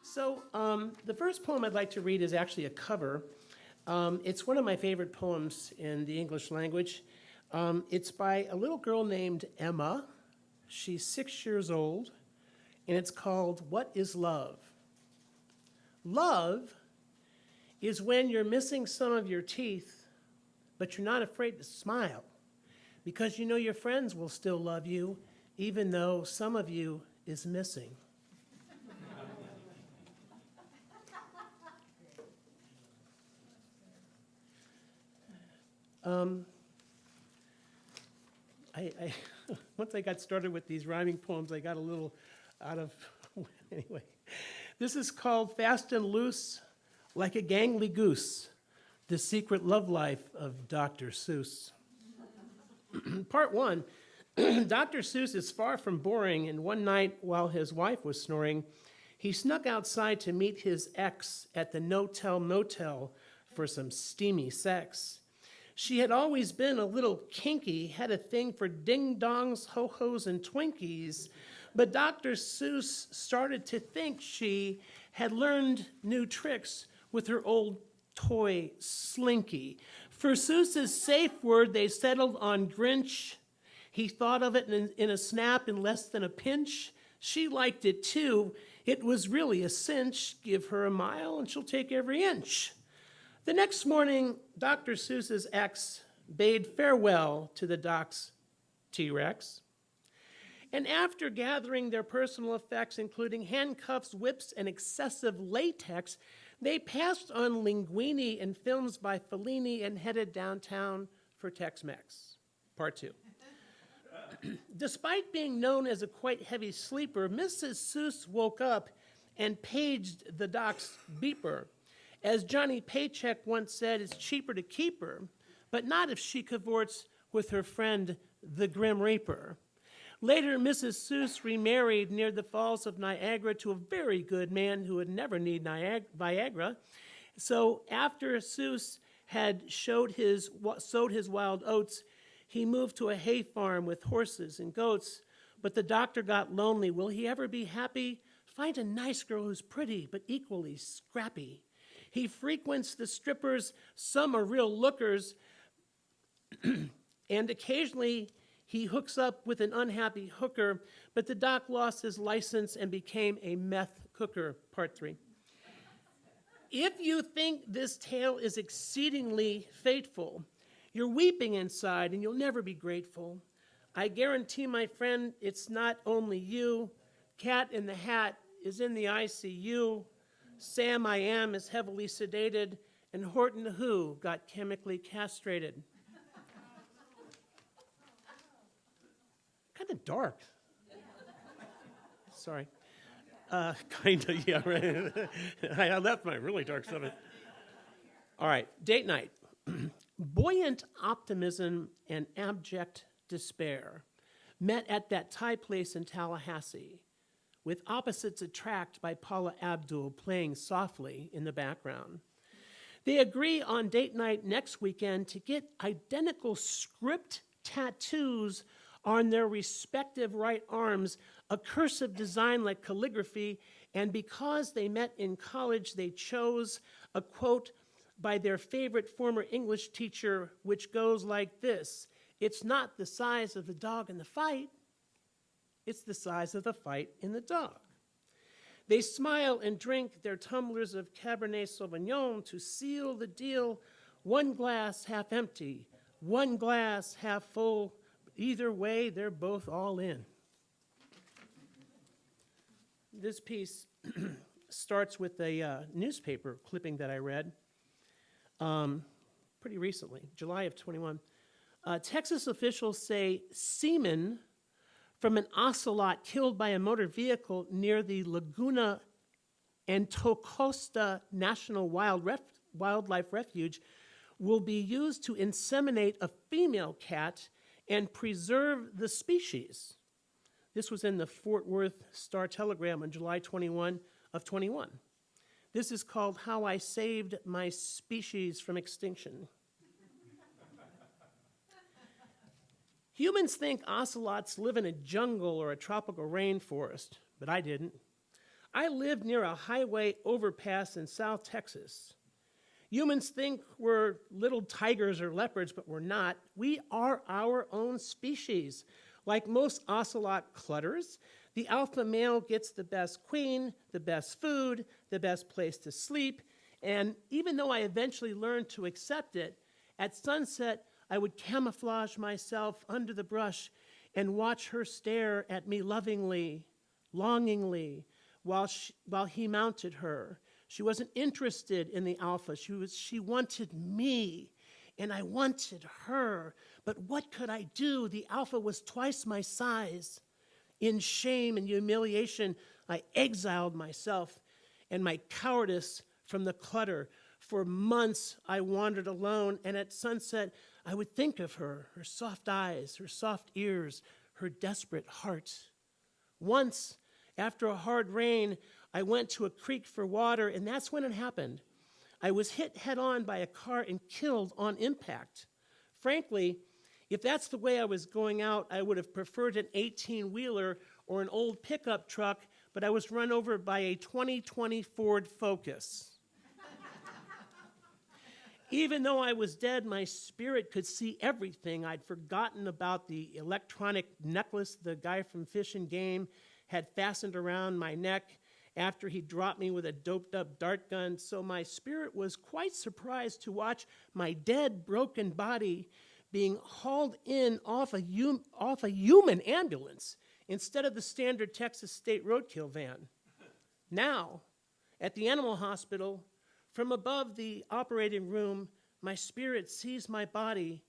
So the first poem I'd like to read is actually a cover. It's one of my favorite poems in the English language. It's by a little girl named Emma. She's 6 years old, and it's called What is Love? Love is when you're missing some of your teeth, but you're not afraid to smile because you know your friends will still love you even though some of you is missing. Once I got started with these rhyming poems, I got a little out of, anyway. This is called Fast and Loose, Like a Gangly Goose, The Secret Love Life of Dr. Seuss. Part 1, Dr. Seuss is far from boring, and one night while his wife was snoring, he snuck outside to meet his ex at the no-tell motel for some steamy sex. She had always been a little kinky, had a thing for ding-dongs, ho-hos, and Twinkies, but Dr. Seuss started to think she had learned new tricks with her old toy Slinky. For Seuss's safe word, they settled on Grinch. He thought of it in a snap in less than a pinch. She liked it too. It was really a cinch. Give her a mile and she'll take every inch. The next morning, Dr. Seuss's ex bade farewell to the doc's T-Rex. And after gathering their personal effects, including handcuffs, whips, and excessive latex, they passed on linguini and films by Fellini and headed downtown for Tex-Mex. Part 2. Despite being known as a quite heavy sleeper, Mrs. Seuss woke up and paged the doc's beeper. As Johnny Paycheck once said, it's cheaper to keep her, but not if she cavorts with her friend, the Grim Reaper. Later, Mrs. Seuss remarried near the Falls of Niagara to a very good man who would never need Viagra. So after Seuss had sowed his wild oats, he moved to a hay farm with horses and goats, but the doctor got lonely. Will he ever be happy? Find a nice girl who's pretty, but equally scrappy. He frequents the strippers, some are real lookers, and occasionally he hooks up with an unhappy hooker, but the doc lost his license and became a meth cooker. Part 3. If you think this tale is exceedingly fateful, you're weeping inside and you'll never be grateful. I guarantee, my friend, it's not only you. Cat in the Hat is in the ICU. Sam I Am is heavily sedated, and Horton Who got chemically castrated. Kind of dark. Sorry. Kind of, yeah, right. I left my really dark stuff in. All right, date night. Buoyant optimism and abject despair met at that Thai place in Tallahassee, with Opposites Attract by Paula Abdul playing softly in the background. They agree on date night next weekend to get identical script tattoos on their respective right arms, a cursive design like calligraphy, and because they met in college, they chose a quote by their favorite former English teacher, which goes like this: "It's not the size of the dog in the fight, it's the size of the fight in the dog." They smile and drink their tumblers of Cabernet Sauvignon to seal the deal. One glass half empty, one glass half full. Either way, they're both all in. This piece starts with a newspaper clipping that I read pretty recently, July of 21. Texas officials say semen from an ocelot killed by a motor vehicle near the Laguna Antocosta National Wildlife Refuge will be used to inseminate a female cat and preserve the species. This was in the Fort Worth Star-Telegram on July 21 of 21. This is called How I Saved My Species from Extinction. Humans think ocelots live in a jungle or a tropical rainforest, but I didn't. I lived near a highway overpass in South Texas. Humans think we're little tigers or leopards, but we're not. We are our own species. Like most ocelot clutters, the alpha male gets the best queen, the best food, the best place to sleep, and even though I eventually learned to accept it, at sunset, I would camouflage myself under the brush and watch her stare at me lovingly, longingly, while he mounted her. She wasn't interested in the alpha. She wanted me, and I wanted her. But what could I do? The alpha was twice my size. In shame and humiliation, I exiled myself and my cowardice from the clutter. For months, I wandered alone, and at sunset, I would think of her soft eyes, her soft ears, her desperate heart. Once, after a hard rain, I went to a creek for water, and that's when it happened. I was hit head-on by a car and killed on impact. Frankly, if that's the way I was going out, I would have preferred an 18-wheeler or an old pickup truck, but I was run over by a 2020 Ford Focus. Even though I was dead, my spirit could see everything. I'd forgotten about the electronic necklace the guy from Fish and Game had fastened around my neck after he dropped me with a doped-up dart gun, so my spirit was quite surprised to watch my dead, broken body being hauled in off a human ambulance instead of the standard Texas state roadkill van. Now, at the animal hospital, from above the operating room, my spirit sees my body,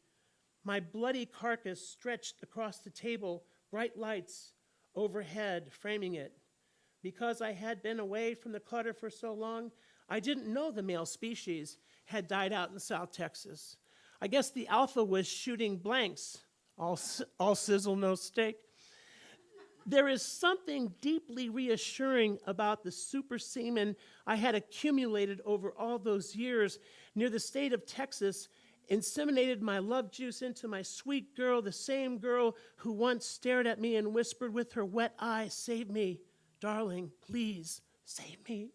my bloody carcass stretched across the table, bright lights overhead framing it. Because I had been away from the clutter for so long, I didn't know the male species had died out in South Texas. I guess the alpha was shooting blanks, all sizzle, no steak. There is something deeply reassuring about the super semen I had accumulated over all those years near the state of Texas, inseminated my love juice into my sweet girl, the same girl who once stared at me and whispered with her wet eyes, "Save me, darling, please, save me."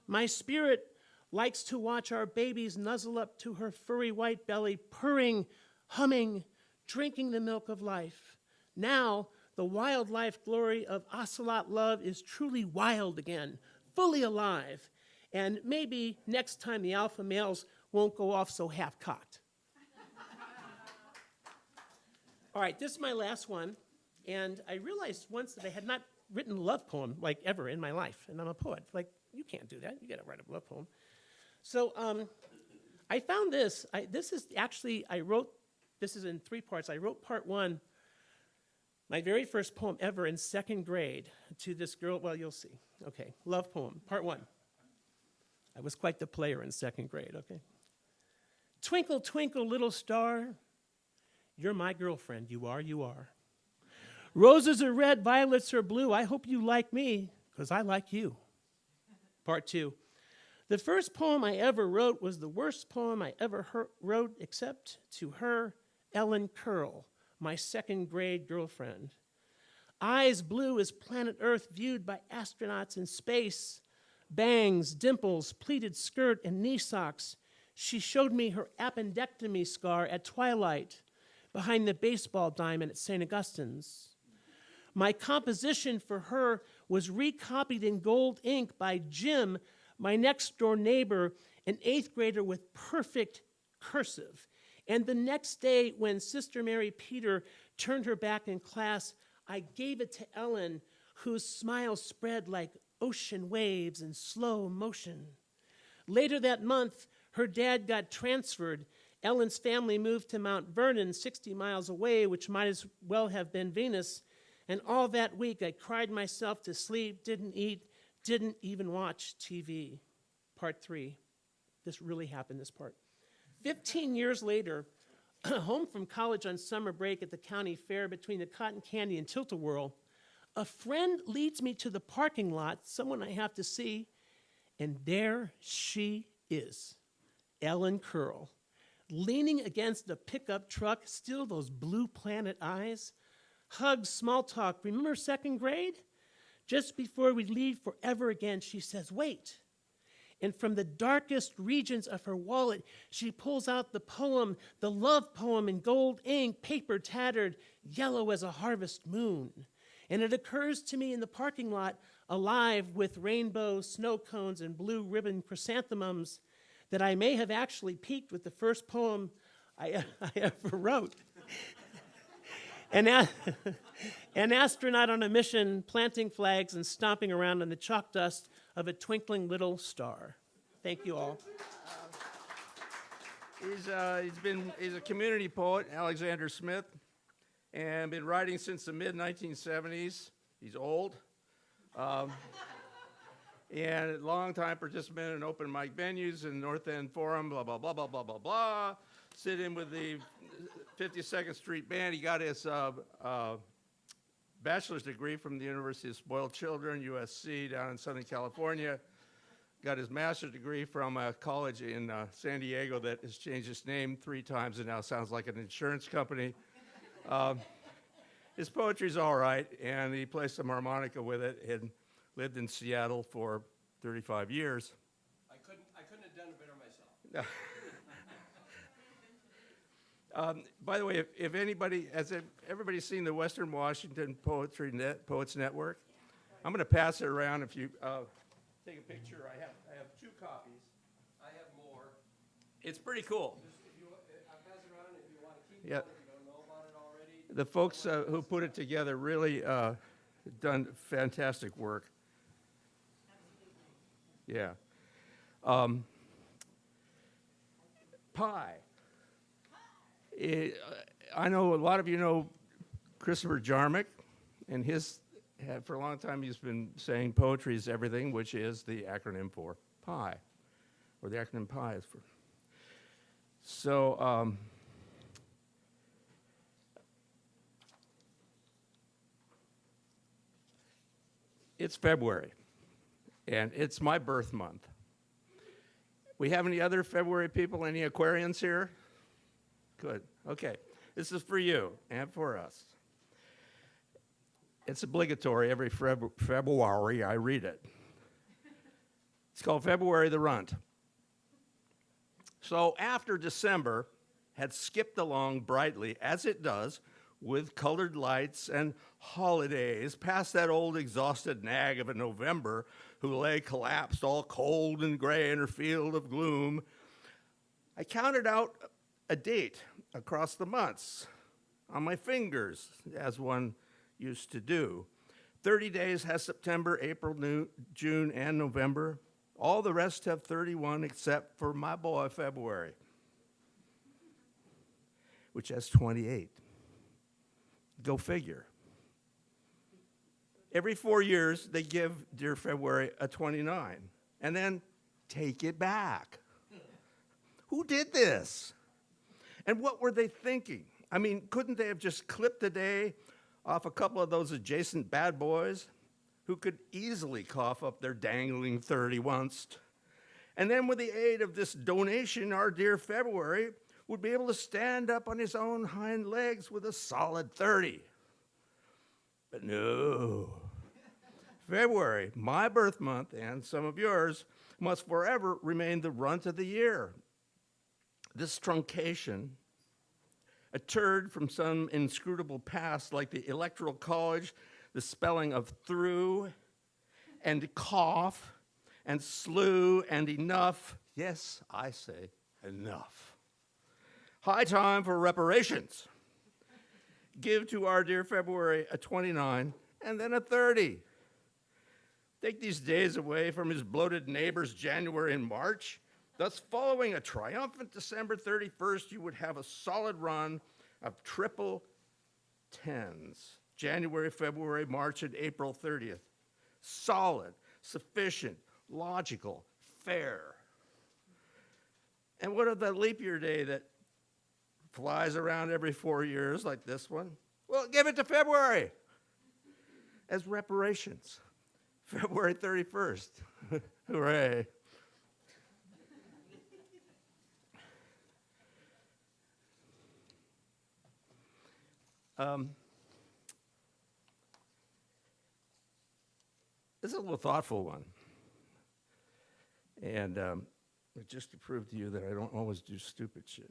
My spirit likes to watch our babies nuzzle up to her furry white belly, purring, humming, drinking the milk of life. Now, the wildlife glory of ocelot love is truly wild again, fully alive. And maybe next time the alpha males won't go off so half-cocked. All right, this is my last one. And I realized once that I had not written a love poem, like, ever in my life. And I'm a poet. Like, you can't do that. You got to write a love poem. So I found this. This is in 3 parts. I wrote part 1, my very first poem ever in 2nd grade to this girl. Well, you'll see. Okay, love poem, part 1. I was quite the player in 2nd grade, okay? Twinkle, twinkle, little star, you're my girlfriend, you are, you are. Roses are red, violets are blue. I hope you like me, because I like you. Part 2. The first poem I ever wrote was the worst poem I ever wrote, except to her, Ellen Curl, my 2nd grade girlfriend. Eyes blue as planet Earth viewed by astronauts in space. Bangs, dimples, pleated skirt, and knee socks. She showed me her appendectomy scar at twilight behind the baseball diamond at St. Augustine's. My composition for her was recopied in gold ink by Jim, my next-door neighbor, an 8th grader with perfect cursive. And the next day, when Sister Mary Peter turned her back in class, I gave it to Ellen, whose smile spread like ocean waves in slow motion. Later that month, her dad got transferred. Ellen's family moved to Mount Vernon, 60 miles away, which might as well have been Venus. And all that week, I cried myself to sleep, didn't eat, didn't even watch TV. Part 3. This really happened, this part. 15 years later, home from college on summer break at the county fair between the cotton candy and tilt-a-whirl, a friend leads me to the parking lot, someone I have to see, and there she is, Ellen Curl, leaning against a pickup truck, still those blue planet eyes. Hugs, small talk. Remember second grade? Just before we leave forever again, she says, wait. And from the darkest regions of her wallet, she pulls out the poem, the love poem in gold ink, paper tattered, yellow as a harvest moon. And it occurs to me in the parking lot, alive with rainbow snow cones and blue ribbon chrysanthemums, that I may have actually peaked with the first poem I ever wrote. An astronaut on a mission, planting flags and stomping around in the chalk dust of a twinkling little star. Thank you all. He's a community poet, Alexander Smith, and been writing since the mid-1970s. He's old. And a long-time participant in open mic venues and North End Forum, blah, blah, blah, blah, blah, blah, blah. Sit in with the 52nd Street Band. He got his bachelor's degree from the University of Spoiled Children, USC, down in Southern California. Got his master's degree from a college in San Diego that has changed its name 3 times and now sounds like an insurance company. His poetry's all right, and he plays some harmonica with it and lived in Seattle for 35 years. I couldn't have done it better myself. By the way, if anybody, everybody's seen the Western Washington Poets Network? I'm going to pass it around. If you take a picture, I have 2 copies. I have more. It's pretty cool. I'll pass it around if you want to keep Yeah. it, if you don't know about it already. The folks who put it together really done fantastic work. Yeah. Pie. I know a lot of you know Christopher Jarmick, and for a long time he's been saying poetry is everything, which is the acronym for PIE, or the acronym PIE is for. So it's February, and it's my birth month. We have any other February people, any Aquarians here? Good, okay. This is for you and for us. It's obligatory every February I read it. It's called February the Runt. So after December had skipped along brightly, as it does, with colored lights and holidays, past that old exhausted nag of a November who lay collapsed all cold and gray in her field of gloom, I counted out a date across the months on my fingers, as one used to do. 30 days has September, April, June, and November. All the rest have 31 except for my boy February, which has 28. Go figure. Every 4 years, they give dear February a 29, and then take it back. Who did this? And what were they thinking? I mean, couldn't they have just clipped a day off a couple of those adjacent bad boys who could easily cough up their dangling 30 once? And then with the aid of this donation, our dear February would be able to stand up on his own hind legs with a solid 30. But no. February, my birth month, and some of yours, must forever remain the runt of the year. This truncation, a turd from some inscrutable past like the Electoral College, the spelling of through and cough and slew and enough. Yes, I say enough. High time for reparations. Give to our dear February a 29 and then a 30. Take these days away from his bloated neighbors January and March. Thus, following a triumphant December 31st, you would have a solid run of triple tens. January, February, March, and April 30th. Solid, sufficient, logical, fair. And what of that leap year day that flies around every 4 years like this one. Well, give it to February as reparations. February 31st. Hooray. This is a little thoughtful one. And just to prove to you that I don't always do stupid shit.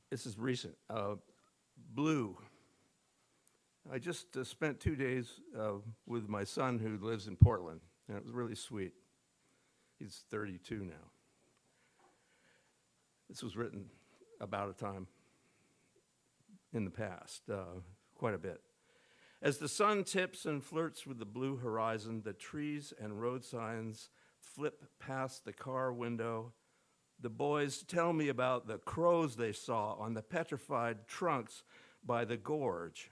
This is recent. Blue. I just spent 2 days with my son who lives in Portland, and it was really sweet. He's 32 now. This was written about a time in the past, quite a bit. As the sun tips and flirts with the blue horizon, the trees and road signs flip past the car window. The boys tell me about the crows they saw on the petrified trunks by the gorge.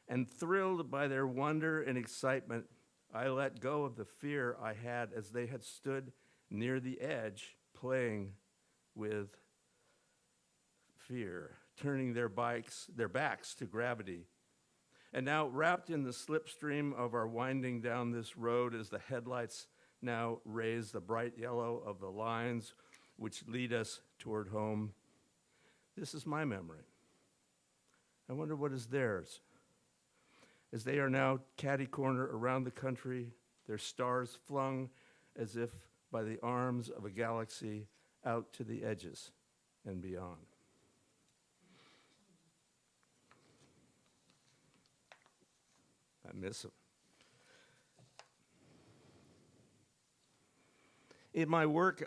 And thrilled by their wonder and excitement, I let go of the fear I had as they had stood near the edge playing with fear, turning their backs to gravity. And now wrapped in the slipstream of our winding down this road as the headlights now raise the bright yellow of the lines which lead us toward home. This is my memory. I wonder what is theirs. As they are now catty-corner around the country, their stars flung as if by the arms of a galaxy out to the edges and beyond. I miss them. In my work,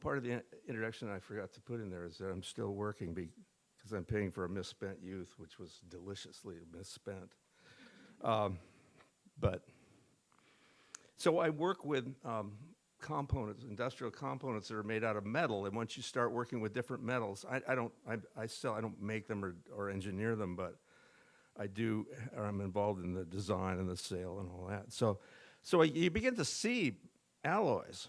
part of the introduction I forgot to put in there is that I'm still working because I'm paying for a misspent youth, which was deliciously misspent. So I work with components, industrial components that are made out of metal, and once you start working with different metals, I don't make them or engineer them, but I do, or I'm involved in the design and the sale and all that. So you begin to see alloys.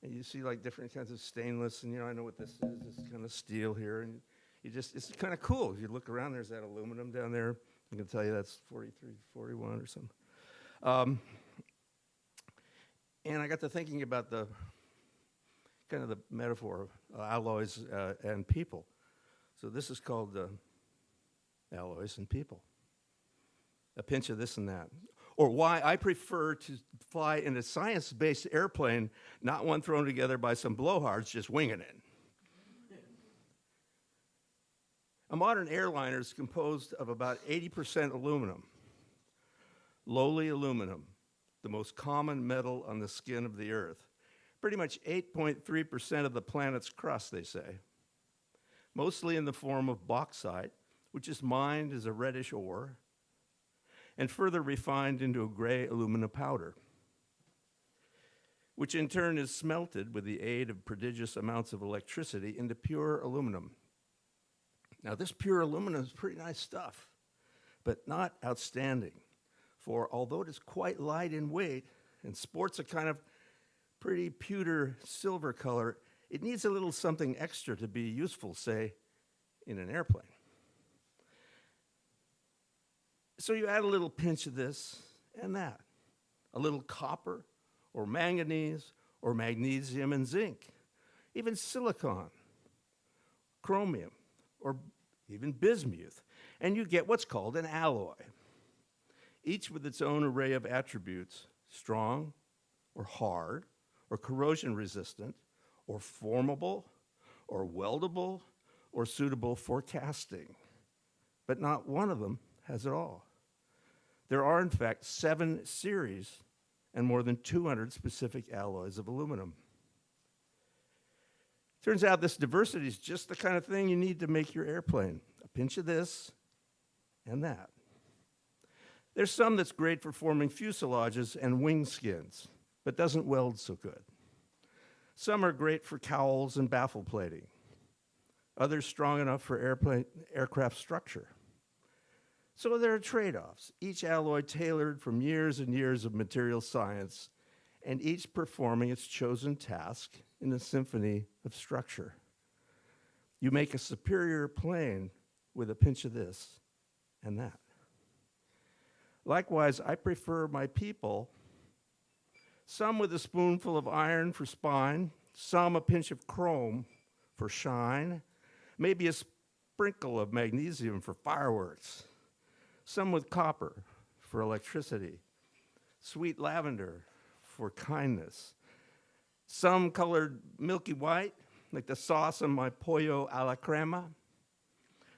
And you see like different kinds of stainless, and I know what this is, this kind of steel here, and it's kind of cool. If you look around, there's that aluminum down there. I can tell you that's 43, 41 or something. And I got to thinking about the kind of the metaphor of alloys and people. So this is called alloys and people. A pinch of this and that. Or why I prefer to fly in a science-based airplane, not one thrown together by some blowhards just winging it. A modern airliner is composed of about 80% aluminum. Lowly aluminum, the most common metal on the skin of the earth. Pretty much 8.3% of the planet's crust, they say. Mostly in the form of bauxite, which is mined as a reddish ore, and further refined into a gray alumina powder, which in turn is smelted with the aid of prodigious amounts of electricity into pure aluminum. Now, this pure aluminum is pretty nice stuff, but not outstanding, for although it is quite light in weight and sports a kind of pretty pewter silver color, it needs a little something extra to be useful, say, in an airplane. So you add a little pinch of this and that, a little copper or manganese or magnesium and zinc, even silicon, chromium, or even bismuth, and you get what's called an alloy, each with its own array of attributes, strong or hard or corrosion resistant or formable or weldable or suitable for casting. But not one of them has it all. There are, in fact, 7 series and more than 200 specific alloys of aluminum. Turns out this diversity is just the kind of thing you need to make your airplane. A pinch of this and that. There's some that's great for forming fuselages and wing skins, but doesn't weld so good. Some are great for cowls and baffle plating. Others strong enough for aircraft structure. So there are trade-offs, each alloy tailored from years and years of material science, and each performing its chosen task in the symphony of structure. You make a superior plane with a pinch of this and that. Likewise, I prefer my people, some with a spoonful of iron for spine, some a pinch of chrome for shine, maybe a sprinkle of magnesium for fireworks, some with copper for electricity, sweet lavender for kindness, some colored milky white, like the sauce on my pollo a la crema,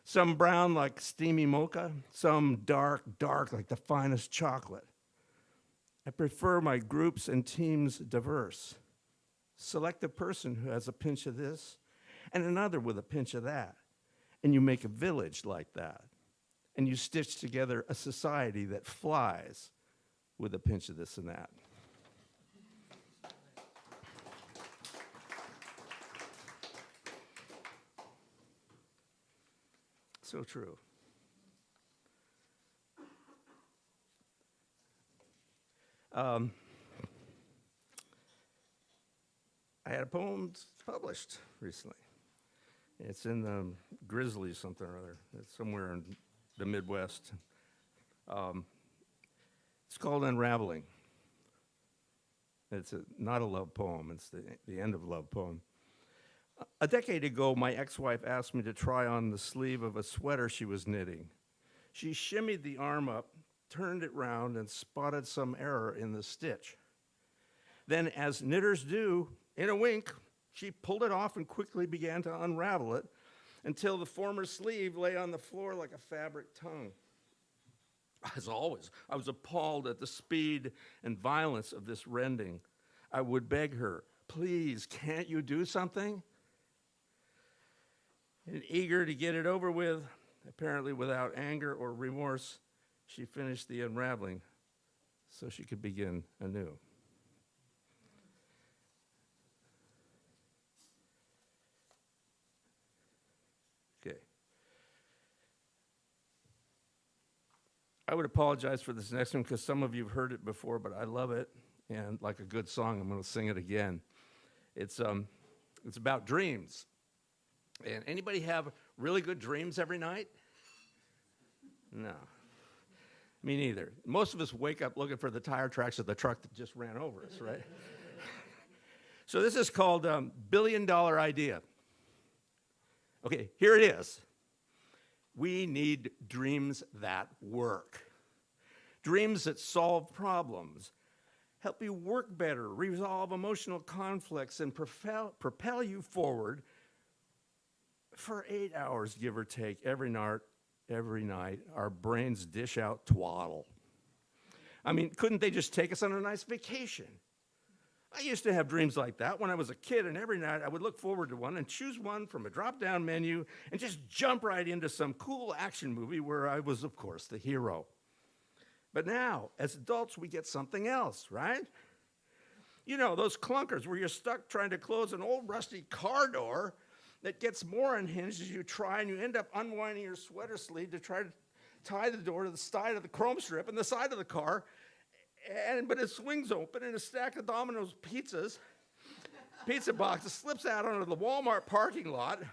some brown like steamy mocha, some dark like the finest chocolate. I prefer my groups and teams diverse. Select a person who has a pinch of this and another with a pinch of that, and you make a village like that, and you stitch together a society that flies with a pinch of this and that. So true. I had a poem published recently. It's in the Grizzly something or other. It's somewhere in the Midwest. It's called Unraveling. It's not a love poem. It's the end of a love poem. A decade ago, my ex-wife asked me to try on the sleeve of a sweater she was knitting. She shimmied the arm up, turned it round, and spotted some error in the stitch. Then, as knitters do, in a wink, she pulled it off and quickly began to unravel it until the former sleeve lay on the floor like a fabric tongue. As always, I was appalled at the speed and violence of this rending. I would beg her, please, can't you do something? And eager to get it over with, apparently without anger or remorse, she finished the unraveling so she could begin anew. Okay. I would apologize for this next one because some of you have heard it before, but I love it, and like a good song, I'm going to sing it again. It's about dreams. And anybody have really good dreams every night? No. Me neither. Most of us wake up looking for the tire tracks of the truck that just ran over us, right? So this is called $1 Billion Idea. Okay, here it is. We need dreams that work. Dreams that solve problems, help you work better, resolve emotional conflicts, and propel you forward for 8 hours, give or take, every night, our brains dish out twaddle. I mean, couldn't they just take us on a nice vacation? I used to have dreams like that when I was a kid, and every night I would look forward to one and choose one from a drop-down menu and just jump right into some cool action movie where I was, of course, the hero. But now, as adults, we get something else, right? You know, those clunkers where you're stuck trying to close an old rusty car door that gets more unhinged as you try, and you end up unwinding your sweater sleeve to try to tie the door to the side of the chrome strip and the side of the car, but it swings open and a stack of Domino's pizza boxes slips out onto the Walmart parking lot,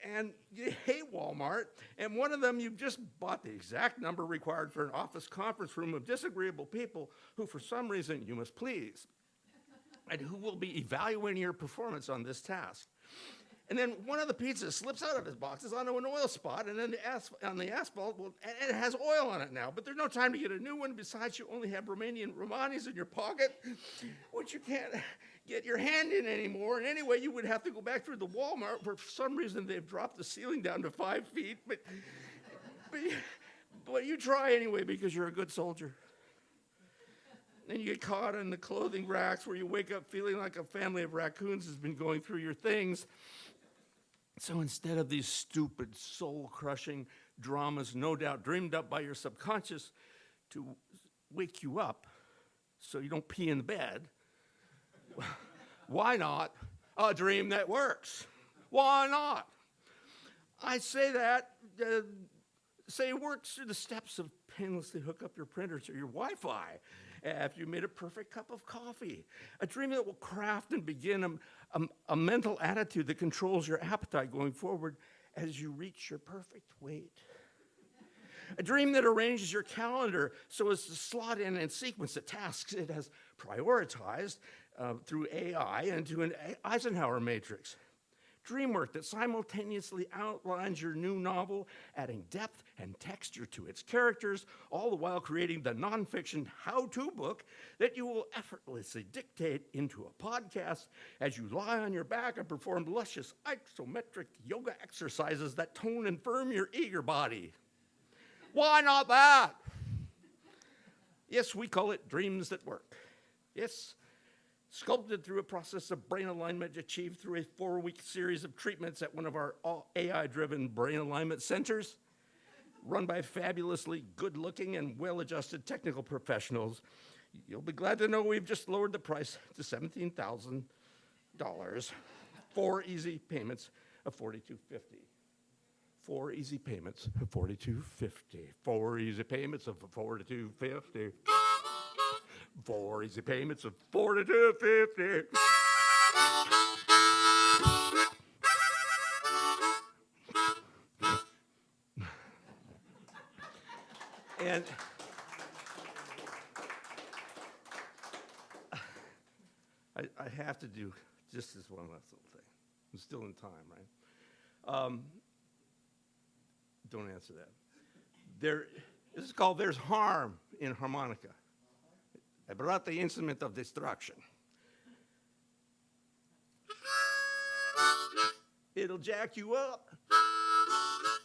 and you hate Walmart, and one of them you've just bought the exact number required for an office conference room of disagreeable people who for some reason you must please, and who will be evaluating your performance on this task. And then one of the pizzas slips out of his boxes onto an oil spot, and then on the asphalt, and it has oil on it now. But there's no time to get a new one. Besides, you only have Romanian Romanis in your pocket, which you can't get your hand in anymore. And anyway, you would have to go back through the Walmart where for some reason they've dropped the ceiling down to 5 feet. But you try anyway because you're a good soldier. Then you get caught in the clothing racks where you wake up feeling like a family of raccoons has been going through your things. So instead of these stupid, soul-crushing dramas, no doubt dreamed up by your subconscious to wake you up so you don't pee in the bed, why not a dream that works? Why not? I say that, say it works through the steps of painlessly hook up your printers or your Wi-Fi after you made a perfect cup of coffee. A dream that will craft and begin a mental attitude that controls your appetite going forward as you reach your perfect weight. A dream that arranges your calendar so as to slot in and sequence the tasks it has prioritized through AI into an Eisenhower matrix. Dream work that simultaneously outlines your new novel, adding depth and texture to its characters, all the while creating the nonfiction how-to book that you will effortlessly dictate into a podcast as you lie on your back and perform luscious isometric yoga exercises that tone and firm your eager body. Why not that? Yes, we call it dreams that work. Yes, sculpted through a process of brain alignment achieved through a 4-week series of treatments at one of our AI-driven brain alignment centers, run by fabulously good-looking and well-adjusted technical professionals. You'll be glad to know we've just lowered the price to $17,000, 4 easy payments of $42.50. 4 easy payments of $42.50. 4 easy payments of $42.50. 4 easy payments of $42.50. And I have to do just this one last little thing. I'm still in time, right? Don't answer that. This is called There's Harm in Harmonica. I brought the instrument of destruction. It'll jack you up.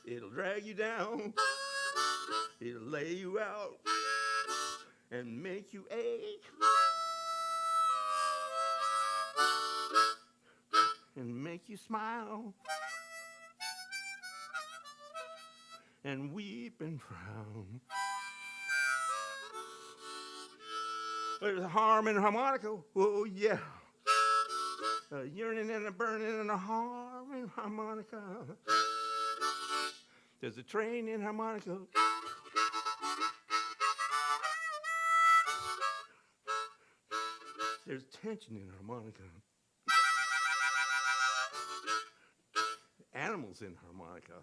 It'll drag you down. It'll lay you out and make you ache. And make you smile. And weep and frown. There's a harm in harmonica, oh yeah. A yearning and a burning and a harm in harmonica. There's a train in harmonica. There's tension in harmonica. Animals in harmonica.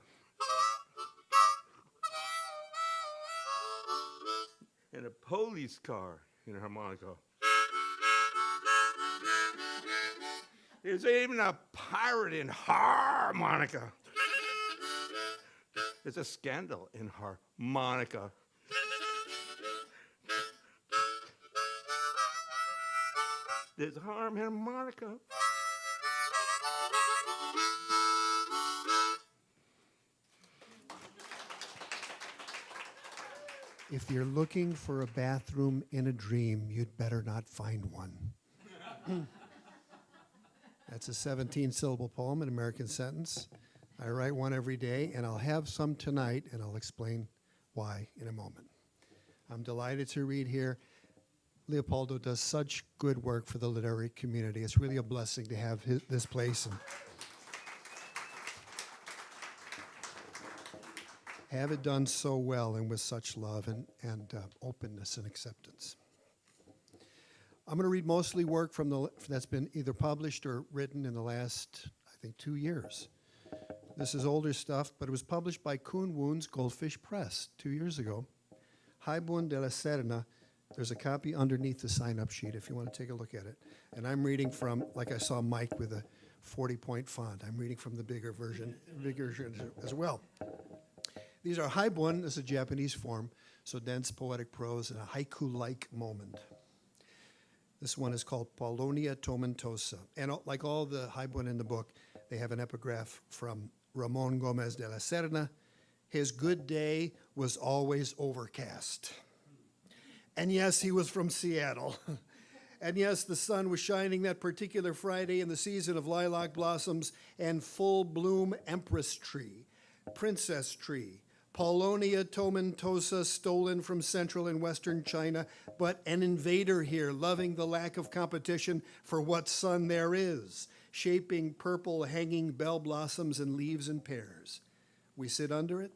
And a police car in harmonica. There's even a pirate in harmonica. There's a scandal in harmonica. There's harm in harmonica. If you're looking for a bathroom in a dream, you'd better not find one. That's a 17-syllable poem, an American sentence. I write one every day, and I'll have some tonight, and I'll explain why in a moment. I'm delighted to read here. Leopoldo does such good work for the literary community. It's really a blessing to have this place and have it done so well and with such love and openness and acceptance. I'm going to read mostly work that's been either published or written in the last, I think, 2 years. This is older stuff, but it was published by Kuhn Woon's Goldfish Press 2 years ago. Haibun de la Serna. There's a copy underneath the sign-up sheet if you want to take a look at it. And I'm reading from, like I saw Mike with a 40-point font. I'm reading from the bigger version as well. These are haibun, this is a Japanese form, so dense poetic prose and a haiku-like moment. This one is called Polonia Tomentosa. And like all the haibun in the book, they have an epigraph from Ramon Gomez de la Serna. His good day was always overcast. And yes, he was from Seattle. And yes, the sun was shining that particular Friday in the season of lilac blossoms and full bloom empress tree, princess tree, Polonia tomentosa, stolen from central and western China, but an invader here, loving the lack of competition for what sun there is, shaping purple hanging bell blossoms and leaves in pairs. We sit under it,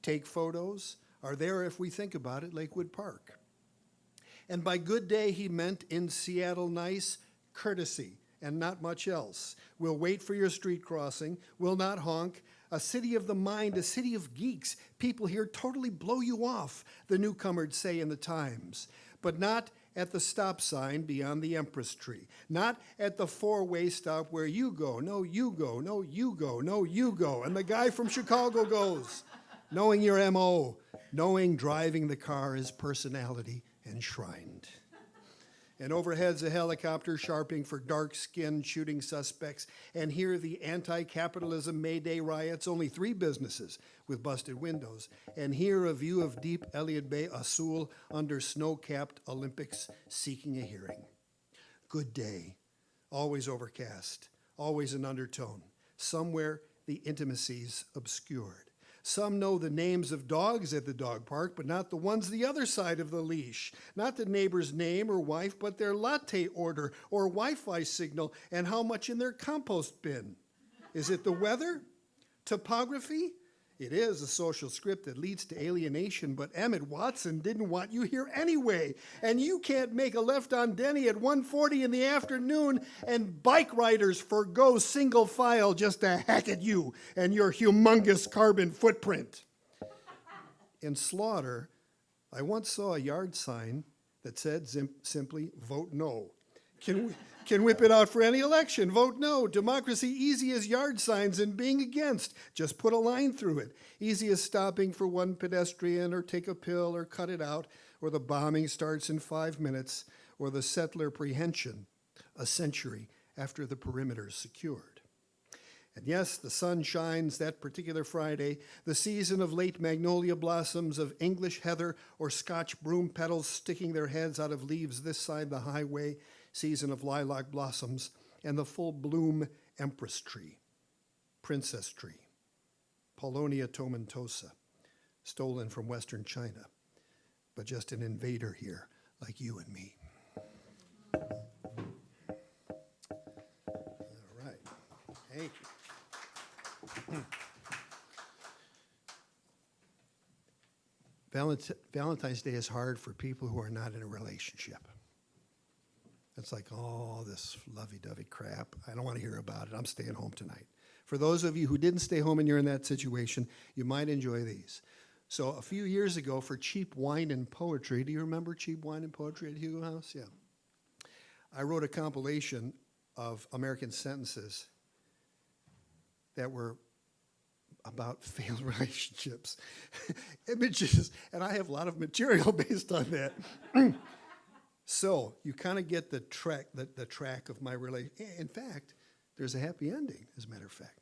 take photos, are there if we think about it, Lakewood Park. And by good day, he meant in Seattle nice, courtesy, and not much else. We'll wait for your street crossing, will not honk. A city of the mind, a city of geeks. People here totally blow you off, the newcomers say in the Times. But not at the stop sign beyond the Empress Tree. Not at the four-way stop where you go, no, you go, no, you go, no, you go. And the guy from Chicago goes, knowing your M.O., knowing driving the car is personality enshrined. And overhead's a helicopter sharping for dark-skinned shooting suspects. And here the anti-capitalism Mayday riots, only 3 businesses with busted windows. And here a view of deep Elliott Bay, Azul, under snow-capped Olympics seeking a hearing. Good day, always overcast, always an undertone. Somewhere the intimacy's obscured. Some know the names of dogs at the dog park, but not the ones the other side of the leash. Not the neighbor's name or wife, but their latte order or Wi-Fi signal and how much in their compost bin. Is it the weather? Topography? It is a social script that leads to alienation, but Emmett Watson didn't want you here anyway. And you can't make a left on Denny at 1:40 in the afternoon, and bike riders forgo single file just to hack at you and your humongous carbon footprint. In Slaughter, I once saw a yard sign that said simply, vote no. Can whip it out for any election. Vote no. Democracy easy as yard signs and being against. Just put a line through it. Easy as stopping for one pedestrian or take a pill or cut it out, or the bombing starts in 5 minutes, or the settler prehension a century after the perimeter's secured. And yes, the sun shines that particular Friday, the season of late magnolia blossoms, of English heather or Scotch broom petals sticking their heads out of leaves this side the highway, season of lilac blossoms, and the full bloom empress tree, princess tree, Polonia tomentosa, stolen from Western China, but just an invader here, like you and me. All right, thank you. Valentine's Day is hard for people who are not in a relationship. It's like, oh, this lovey-dovey crap. I don't want to hear about it. I'm staying home tonight. For those of you who didn't stay home and you're in that situation, you might enjoy these. So a few years ago for Cheap Wine and Poetry, do you remember Cheap Wine and Poetry at Hugo House? Yeah. I wrote a compilation of American sentences that were about failed relationships, images, and I have a lot of material based on that. So you kind of get the track of my relationship. In fact, there's a happy ending, as a matter of fact,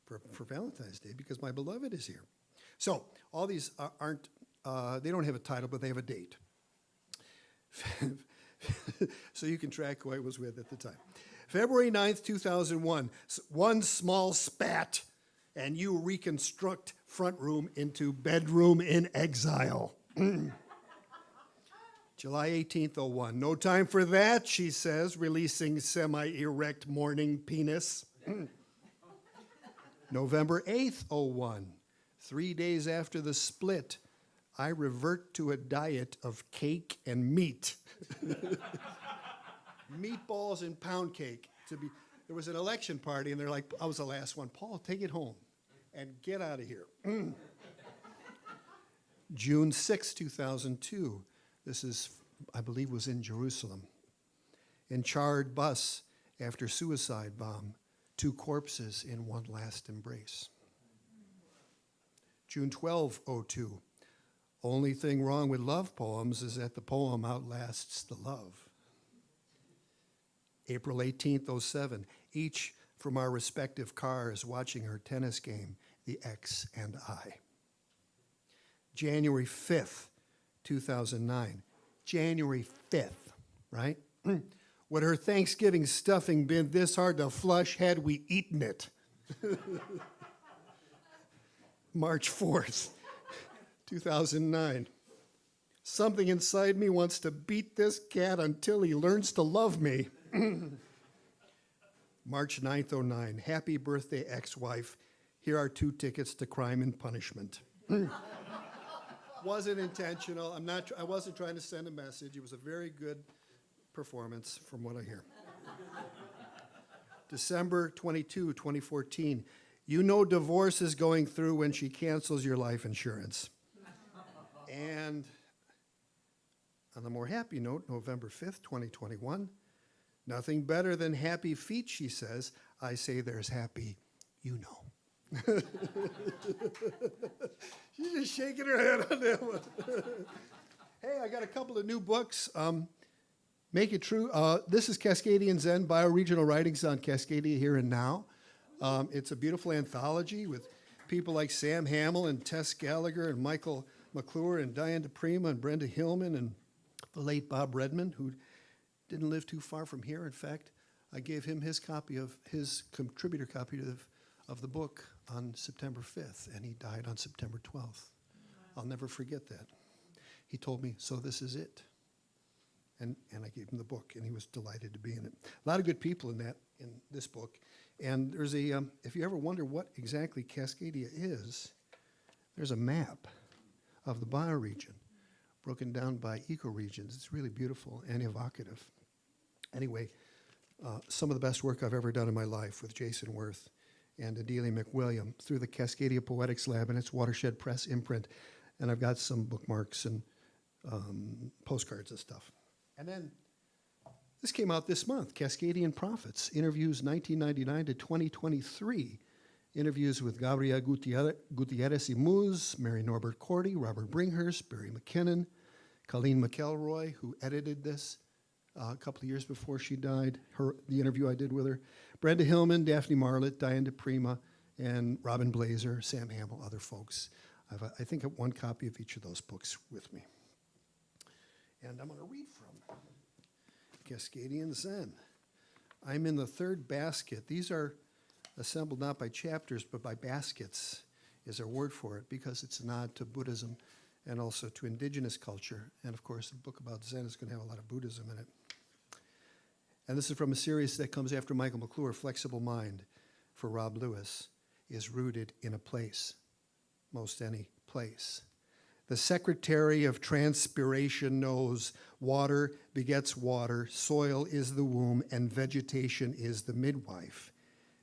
for Valentine's Day, because my beloved is here. So all these aren't, they don't have a title, but they have a date. So you can track who I was with at the time. February 9th, 2001, one small spat, and you reconstruct front room into bedroom in exile. July 18th, 01. No time for that, she says, releasing semi-erect morning penis. November 8th, 01. 3 days after the split, I revert to a diet of cake and meat. Meatballs and pound cake. There was an election party, and they're like, I was the last one. Paul, take it home and get out of here. June 6, 2002. This is, I believe, was in Jerusalem. In charred bus after suicide bomb, 2 corpses in one last embrace. June 12, 02. Only thing wrong with love poems is that the poem outlasts the love. April 18th, 07. Each from our respective cars watching her tennis game, the ex and I. January 5th, 2009. January 5th, right? Would her Thanksgiving stuffing been this hard to flush had we eaten it? March 4th, 2009. Something inside me wants to beat this cat until he learns to love me. March 9th, 09. Happy birthday, ex-wife. Here are 2 tickets to Crime and Punishment. Wasn't intentional. I wasn't trying to send a message. It was a very good performance from what I hear. December 22, 2014. You know divorce is going through when she cancels your life insurance. And on the more happy note, November 5th, 2021. Nothing better than happy feet, she says. I say there's happy, you know. She's just shaking her head on that one. Hey, I got a couple of new books. Make It True. This is Cascadian Zen, Bioregional Writings on Cascadia Here and Now. It's a beautiful anthology with people like Sam Hamill and Tess Gallagher and Michael McClure and Diane DePrima and Brenda Hillman and the late Bob Redman, who didn't live too far from here. In fact, I gave him his contributor copy of the book on September 5th, and he died on September 12th. I'll never forget that. He told me, so this is it. And I gave him the book, and he was delighted to be in it. A lot of good people in this book. And there's if you ever wonder what exactly Cascadia is, there's a map of the bioregion broken down by ecoregions. It's really beautiful and evocative. Anyway, some of the best work I've ever done in my life with Jason Worth and Adelia McWilliam through the Cascadia Poetics Lab and its Watershed Press imprint. And I've got some bookmarks and postcards and stuff. And then this came out this month, Cascadian Prophets, interviews 1999 to 2023. Interviews with Gabriel Gutierrez Imuz, Mary Norbert Cordy, Robert Bringhurst, Barry McKinnon, Colleen McElroy, who edited this a couple of years before she died, the interview I did with her, Brenda Hillman, Daphne Marlett, Diane DePrima, and Robin Blazer, Sam Hamill, other folks. I think I have one copy of each of those books with me. And I'm going to read from Cascadian Zen. I'm in the third basket. These are assembled not by chapters, but by baskets is our word for it, because it's a nod to Buddhism and also to indigenous culture. And of course, the book about Zen is going to have a lot of Buddhism in it. And this is from a series that comes after Michael McClure, Flexible Mind, for Rob Lewis, is rooted in a place, most any place. The Secretary of Transpiration knows water begets water, soil is the womb, and vegetation is the midwife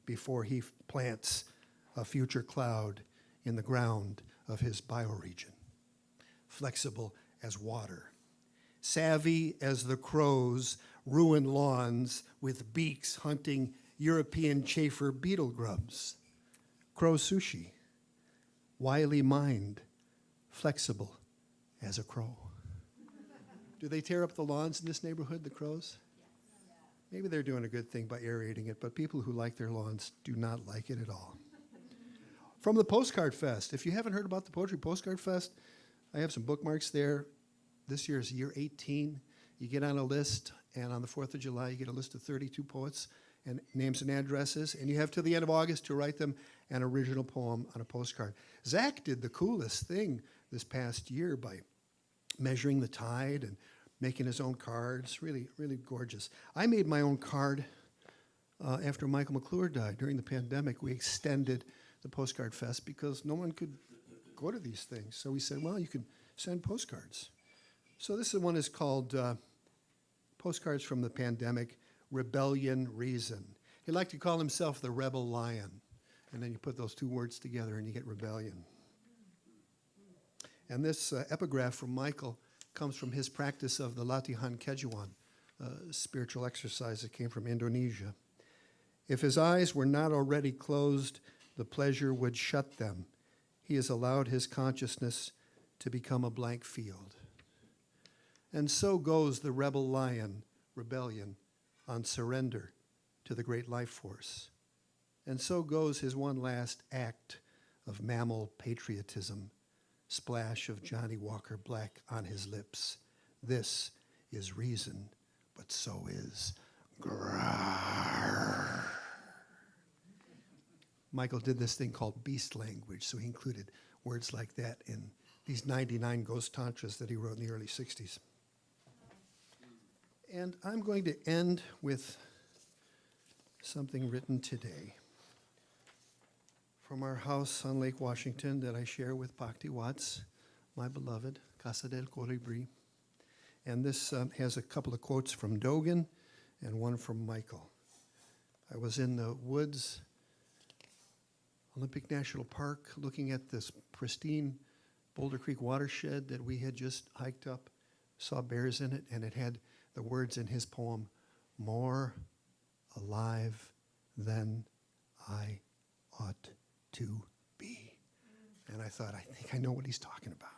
before he plants a future cloud in the ground of his bioregion. Flexible as water. Savvy as the crows ruin lawns with beaks hunting European chafer beetle grubs. Crow sushi. Wily mind. Flexible as a crow. Do they tear up the lawns in this neighborhood, the crows? Maybe they're doing a good thing by aerating it, but people who like their lawns do not like it at all. From the Postcard Fest. If you haven't heard about the Poetry Postcard Fest, I have some bookmarks there. This year is year 18. You get on a list, and on the 4th of July, you get a list of 32 poets and names and addresses, and you have till the end of August to write them an original poem on a postcard. Zach did the coolest thing this past year by measuring the tide and making his own cards. Really, really gorgeous. I made my own card after Michael McClure died. During the pandemic, we extended the Postcard Fest because no one could go to these things. So we said, well, you can send postcards. So this one is called Postcards from the Pandemic, Rebellion Reason. He liked to call himself the Rebel Lion. And then you put those two words together and you get rebellion. And this epigraph from Michael comes from his practice of the Latihan Kejuan, a spiritual exercise that came from Indonesia. If his eyes were not already closed, the pleasure would shut them. He has allowed his consciousness to become a blank field. And so goes the rebel lion, rebellion, on surrender to the great life force. And so goes his one last act of mammal patriotism, splash of Johnny Walker Black on his lips. This is reason, but so is grrr. Michael did this thing called beast language, so he included words like that in these 99 ghost tantras that he wrote in the early 60s. And I'm going to end with something written today from our house on Lake Washington that I share with Bhakti Watts, my beloved, Casa del Colibri. And this has a couple of quotes from Dogen and one from Michael. I was in the woods, Olympic National Park, looking at this pristine Boulder Creek watershed that we had just hiked up, saw bears in it, and it had the words in his poem, "More alive than I ought to be." And I thought, I think I know what he's talking about.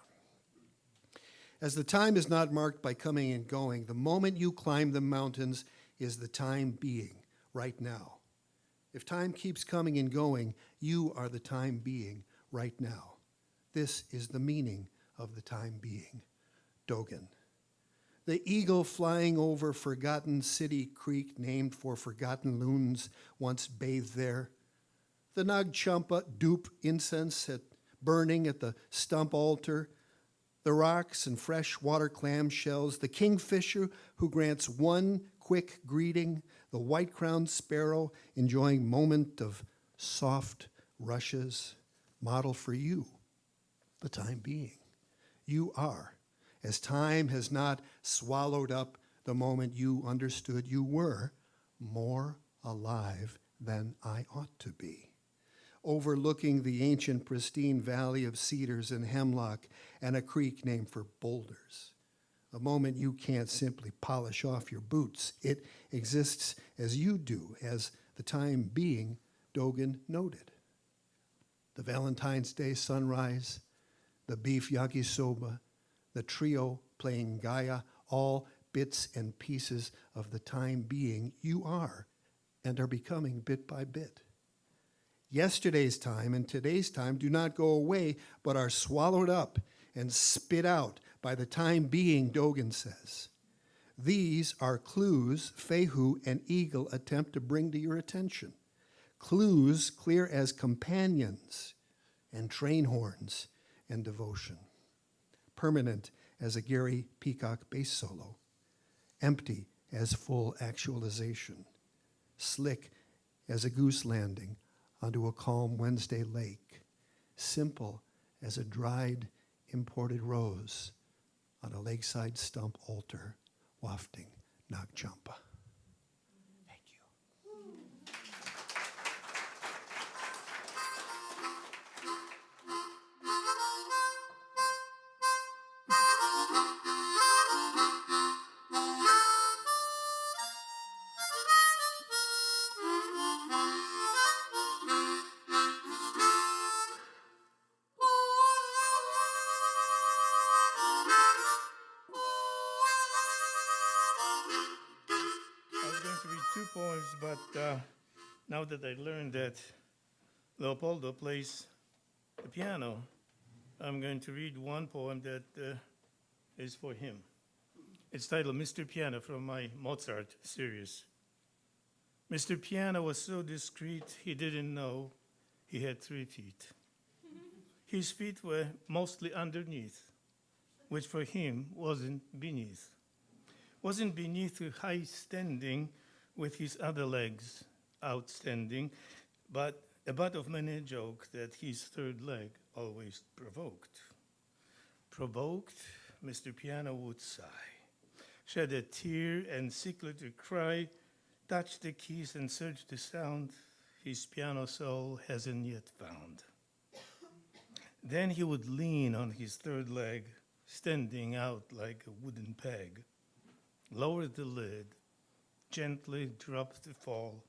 As the time is not marked by coming and going, the moment you climb the mountains is the time being, right now. If time keeps coming and going, you are the time being, right now. This is the meaning of the time being. Dogen. The eagle flying over forgotten city creek named for forgotten loons once bathed there. The Nagchampa dupe incense burning at the stump altar. The rocks and fresh water clam shells. The kingfisher who grants one quick greeting. The white-crowned sparrow enjoying moment of soft rushes. Model for you, the time being. You are, as time has not swallowed up the moment you understood you were, more alive than I ought to be. Overlooking the ancient pristine valley of cedars and hemlock and a creek named for boulders. A moment you can't simply polish off your boots. It exists as you do, as the time being, Dogen noted. The Valentine's Day sunrise, the beef yakisoba, the trio playing Gaia, all bits and pieces of the time being you are and are becoming bit by bit. Yesterday's time and today's time do not go away, but are swallowed up and spit out by the time being, Dogen says. These are clues Fehu and Eagle attempt to bring to your attention. Clues clear as companions and train horns and devotion. Permanent as a Gary Peacock bass solo. Empty as full actualization. Slick as a goose landing onto a calm Wednesday lake. Simple as a dried imported rose on a lakeside stump altar wafting Nagchampa. Thank you. I was going to read two poems, but now that I learned that Leopoldo plays the piano, I'm going to read one poem that is for him. It's titled Mr. Piano from my Mozart series. Mr. Piano was so discreet, he didn't know he had 3 feet. His feet were mostly underneath, which for him wasn't beneath the high standing with his other legs outstanding, but a butt of many a joke that his third leg always provoked. Provoked, Mr. Piano would sigh, shed a tear and sickly cry, touch the keys and search the sound his piano soul hasn't yet found. Then he would lean on his third leg, standing out like a wooden peg, lower the lid, gently drop the fall,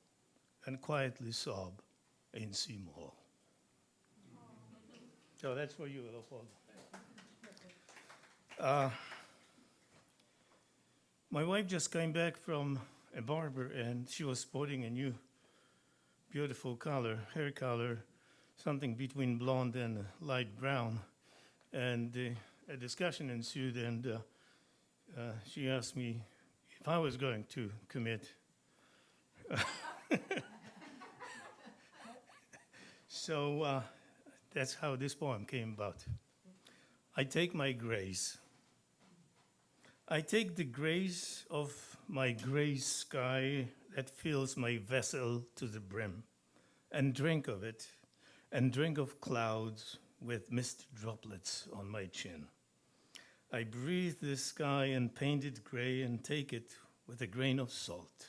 and quietly sob in C-moll. So that's for you, Leopoldo. My wife just came back from a barber, and she was sporting a new beautiful color, hair color, something between blonde and light brown. And a discussion ensued, and she asked me if I was going to commit. So that's how this poem came about. I take my grace. I take the grace of my gray sky that fills my vessel to the brim, and drink of it, and drink of clouds with mist droplets on my chin. I breathe the sky and paint it gray and take it with a grain of salt.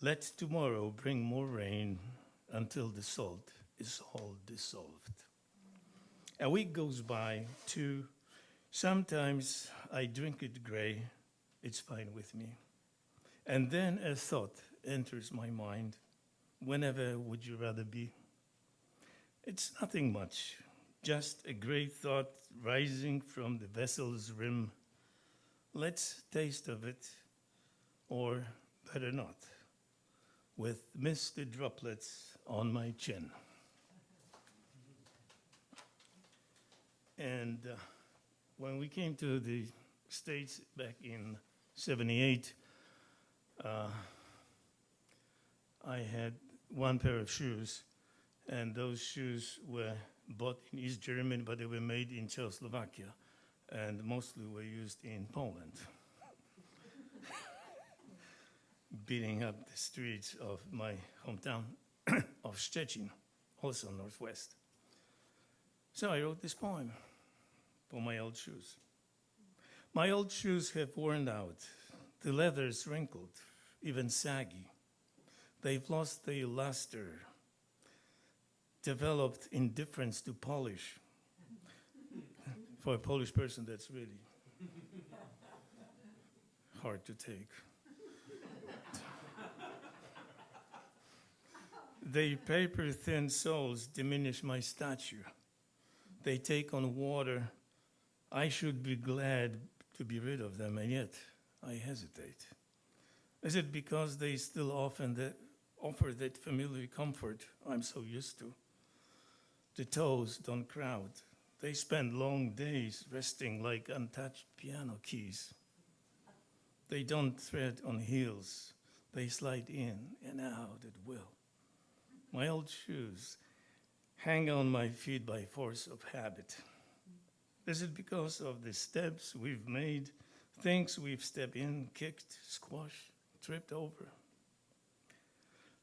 Let tomorrow bring more rain until the salt is all dissolved. A week goes by, 2. Sometimes I drink it gray. It's fine with me. And then a thought enters my mind. Whenever would you rather be? It's nothing much, just a gray thought rising from the vessel's rim. Let's taste of it, or better not, with misty droplets on my chin. And when we came to the States back in '78, I had one pair of shoes, and those shoes were bought in East Germany, but they were made in Czechoslovakia, and mostly were used in Poland. Beating up the streets of my hometown of Szczecin, also northwest. So I wrote this poem for my old shoes. My old shoes have worn out, the leather's wrinkled, even saggy. They've lost their luster, developed indifference to polish. For a Polish person, that's really hard to take. Their paper-thin soles diminish my stature. They take on water. I should be glad to be rid of them, and yet I hesitate. Is it because they still offer that familiar comfort I'm so used to? The toes don't crowd. They spend long days resting like untouched piano keys. They don't tread on heels. They slide in and out at will. My old shoes hang on my feet by force of habit. Is it because of the steps we've made, things we've stepped in, kicked, squashed, tripped over?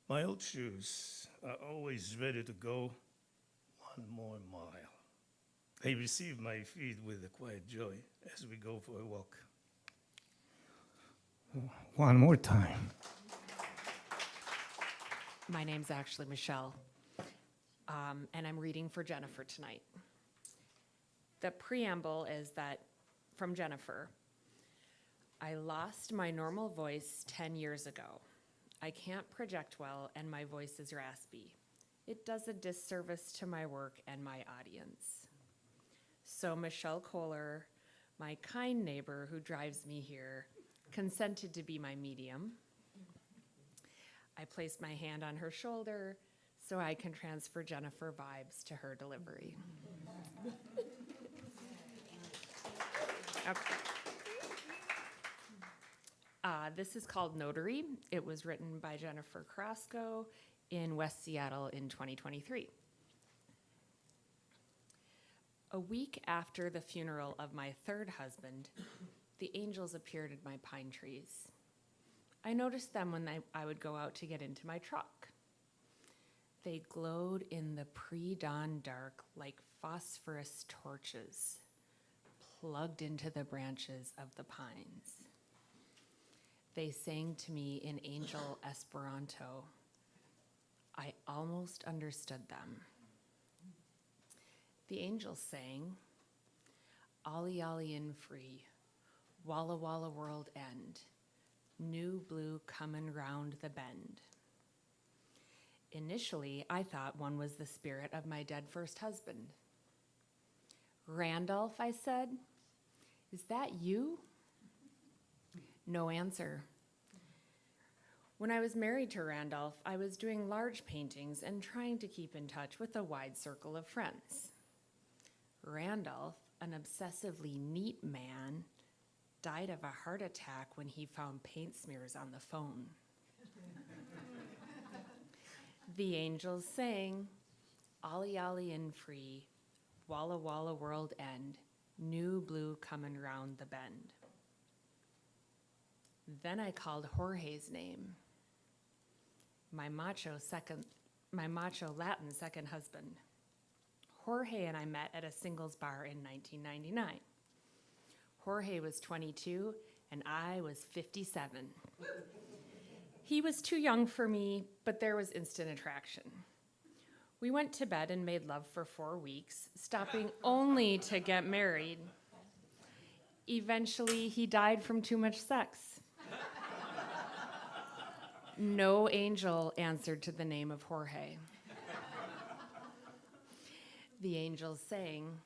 My old shoes are always ready to go one more mile. They receive my feet with a quiet joy as we go for a walk. One more time. My name's actually Michelle, and I'm reading for Jennifer tonight. The preamble is that, from Jennifer, I lost my normal voice 10 years ago. I can't project well, and my voice is raspy. It does a disservice to my work and my audience. So Michelle Kohler, my kind neighbor who drives me here, consented to be my medium. I placed my hand on her shoulder so I can transfer Jennifer vibes to her delivery. Okay. This is called Notary. It was written by Jennifer Carrasco in West Seattle in 2023. A week after the funeral of my third husband, the angels appeared in my pine trees. I noticed them when I would go out to get into my truck. They glowed in the pre-dawn dark like phosphorus torches plugged into the branches of the pines. They sang to me in angel Esperanto. I almost understood them. The angels sang, "Ollie Ollie in free, Walla Walla world end, new blue comin' round the bend." Initially, I thought one was the spirit of my dead first husband. "Randolph," I said, "is that you?" No answer. When I was married to Randolph, I was doing large paintings and trying to keep in touch with a wide circle of friends. Randolph, an obsessively neat man, died of a heart attack when he found paint smears on the phone. The angels sang, "Ollie Ollie in free, Walla Walla world end, new blue comin' round the bend." Then I called Jorge's name, my macho Latin second husband. Jorge and I met at a singles bar in 1999. Jorge was 22, and I was 57. He was too young for me, but there was instant attraction. We went to bed and made love for 4 weeks, stopping only to get married. Eventually, he died from too much sex. No angel answered to the name of Jorge. The angels sang,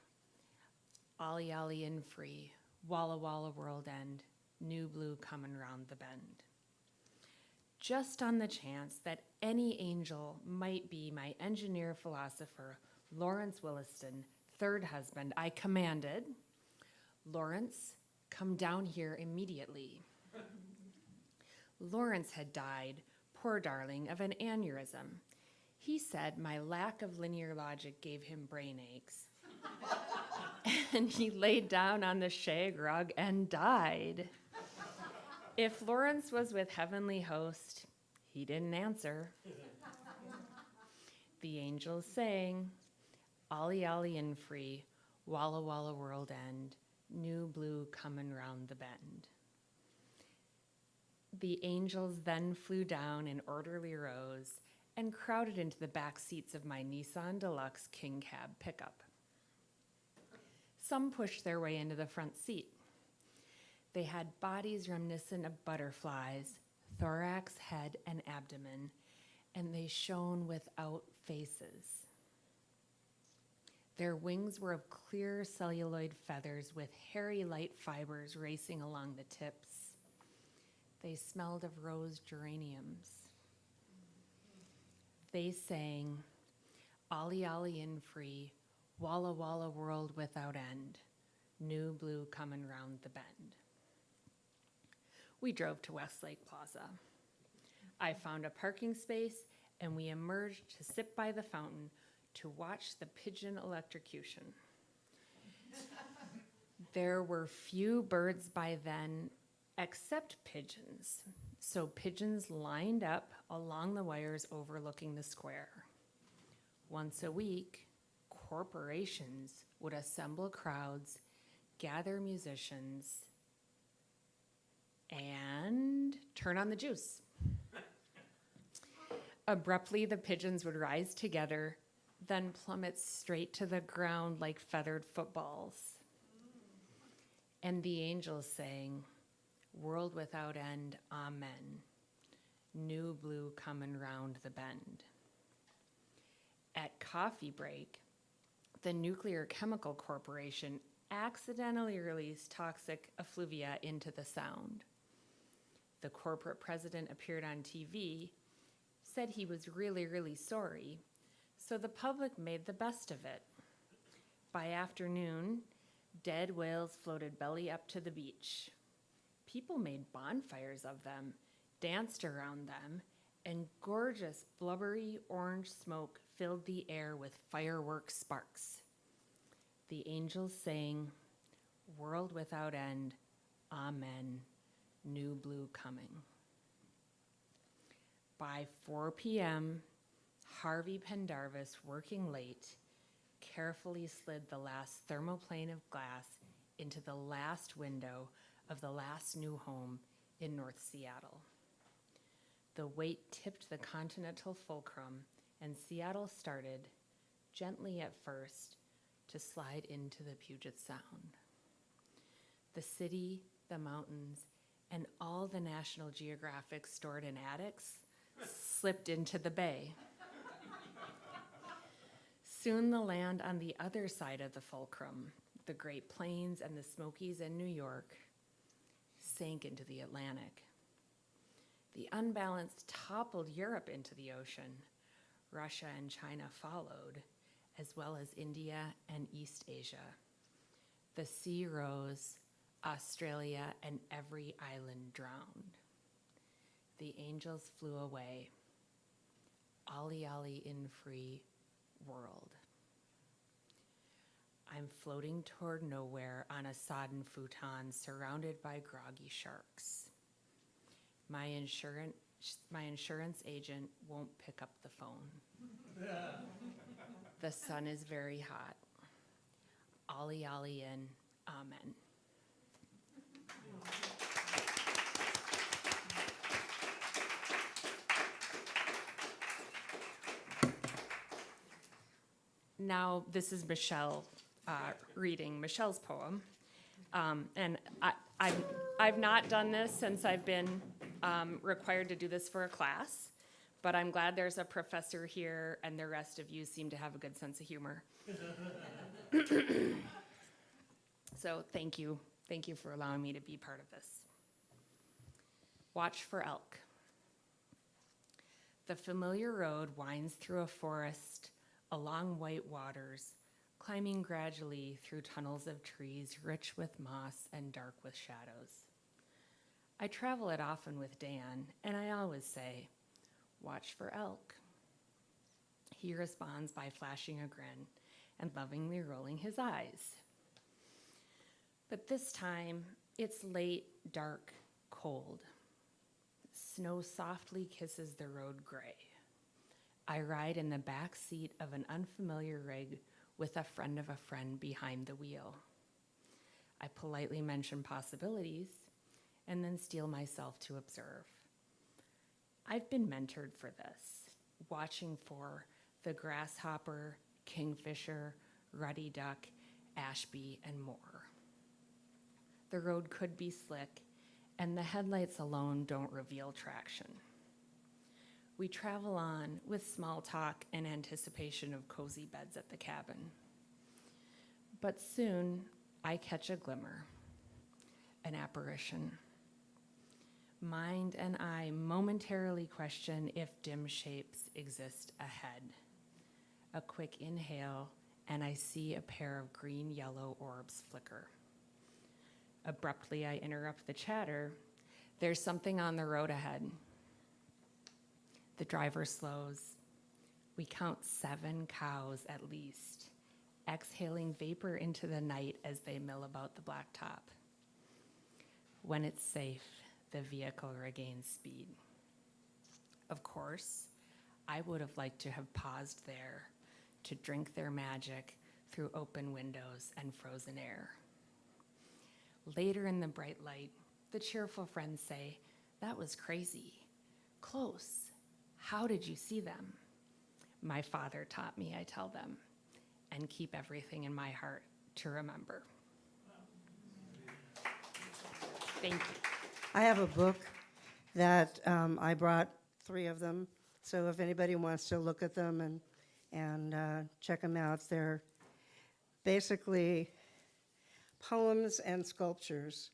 "Ollie, Ollie, in free, Walla Walla world end, new blue coming round the bend." Just on the chance that any angel might be my engineer philosopher, Lawrence Williston, third husband, I commanded, "Lawrence, come down here immediately." Lawrence had died, poor darling, of an aneurysm. He said my lack of linear logic gave him brain aches. And he laid down on the shag rug and died. If Lawrence was with heavenly host, he didn't answer. The angels sang, "Ollie, Ollie, in free, Walla Walla world end, new blue coming round the bend." The angels then flew down in orderly rows and crowded into the back seats of my Nissan Deluxe King Cab pickup. Some pushed their way into the front seat. They had bodies reminiscent of butterflies, thorax, head, and abdomen, and they shone without faces. Their wings were of clear celluloid feathers with hairy light fibers racing along the tips. They smelled of rose geraniums. They sang, "Ollie, Ollie, in free, Walla Walla world without end, new blue coming round the bend." We drove to Westlake Plaza. I found a parking space, and we emerged to sit by the fountain to watch the pigeon electrocution. There were few birds by then, except pigeons. So pigeons lined up along the wires overlooking the square. Once a week, corporations would assemble crowds, gather musicians, and turn on the juice. Abruptly, the pigeons would rise together, then plummet straight to the ground like feathered footballs. And the angels sang, "World without end, amen, new blue coming round the bend." At coffee break, the Nuclear Chemical Corporation accidentally released toxic effluvia into the sound. The corporate president appeared on TV, said he was really, really sorry, so the public made the best of it. By afternoon, dead whales floated belly up to the beach. People made bonfires of them, danced around them, and gorgeous, blubbery orange smoke filled the air with fireworks sparks. The angels sang, "World without end, amen, new blue coming." By 4 p.m., Harvey Pendarvis, working late, carefully slid the last thermoplane of glass into the last window of the last new home in North Seattle. The weight tipped the continental fulcrum, and Seattle started, gently at first, to slide into the Puget Sound. The city, the mountains, and all the National Geographic stored in attics slipped into the bay. Soon the land on the other side of the fulcrum, the Great Plains and the Smokies and New York, sank into the Atlantic. The unbalance toppled Europe into the ocean. Russia and China followed, as well as India and East Asia. The sea rose, Australia and every island drowned. The angels flew away. Ollie, Ollie, in free world. I'm floating toward nowhere on a sodden futon surrounded by groggy sharks. My insurance agent won't pick up the phone. The sun is very hot. Ollie, Ollie in, amen. now this is Michelle reading Michelle's poem. And I've not done this since I've been required to do this for a class, but I'm glad there's a professor here and the rest of you seem to have a good sense of humor. So thank you. Thank you for allowing me to be part of this. Watch for elk. The familiar road winds through a forest, along white waters, climbing gradually through tunnels of trees rich with moss and dark with shadows. I travel it often with Dan, and I always say, "Watch for elk." He responds by flashing a grin and lovingly rolling his eyes. But this time, it's late, dark, cold. Snow softly kisses the road gray. I ride in the back seat of an unfamiliar rig with a friend of a friend behind the wheel. I politely mention possibilities and then steel myself to observe. I've been mentored for this, watching for the grasshopper, kingfisher, ruddy duck, ashbee, and more. The road could be slick, and the headlights alone don't reveal traction. We travel on with small talk and anticipation of cozy beds at the cabin. But soon, I catch a glimmer, an apparition. Mind and I momentarily question if dim shapes exist ahead. A quick inhale, and I see a pair of green-yellow orbs flicker. Abruptly, I interrupt the chatter. There's something on the road ahead. The driver slows. We count 7 cows at least, exhaling vapor into the night as they mill about the blacktop. When it's safe, the vehicle regains speed. Of course, I would have liked to have paused there to drink their magic through open windows and frozen air. Later in the bright light, the cheerful friends say, "That was crazy. Close. How did you see them?" My father taught me, I tell them, and keep everything in my heart to remember. Thank you. I have a book that I brought 3 of them, so if anybody wants to look at them and check them out, they're basically poems and sculptures.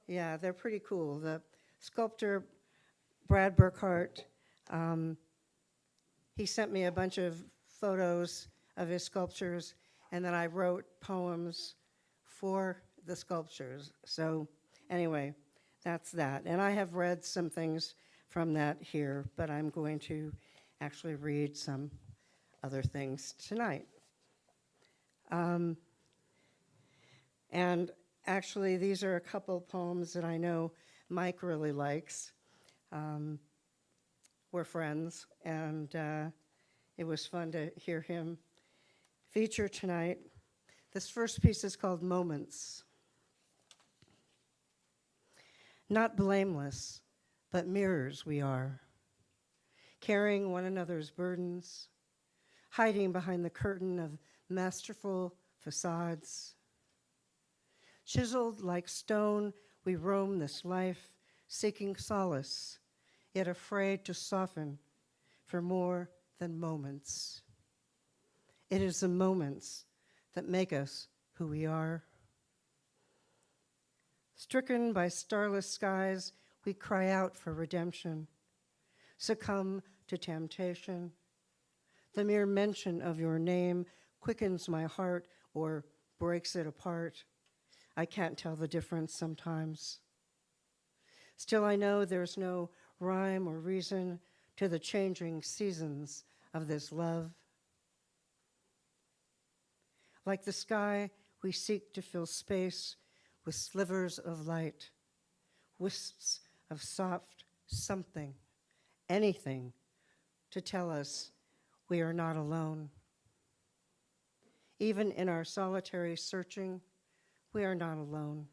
Yeah, they're pretty cool. The sculptor, Brad Burkhart, he sent me a bunch of photos of his sculptures, and then I wrote poems for the sculptures. So anyway, that's that. And I have read some things from that here, but I'm going to actually read some other things tonight. And actually, these are a couple poems that I know Mike really likes. We're friends, and it was fun to hear him feature tonight. This first piece is called Moments. Not blameless, but mirrors we are, carrying one another's burdens, hiding behind the curtain of masterful facades. Chiseled like stone, we roam this life, seeking solace, yet afraid to soften for more than moments. It is the moments that make us who we are. Stricken by starless skies, we cry out for redemption, succumb to temptation. The mere mention of your name quickens my heart or breaks it apart. I can't tell the difference sometimes. Still, I know there's no rhyme or reason to the changing seasons of this love. Like the sky, we seek to fill space with slivers of light, wisps of soft something, anything to tell us we are not alone. Even in our solitary searching, we are not alone.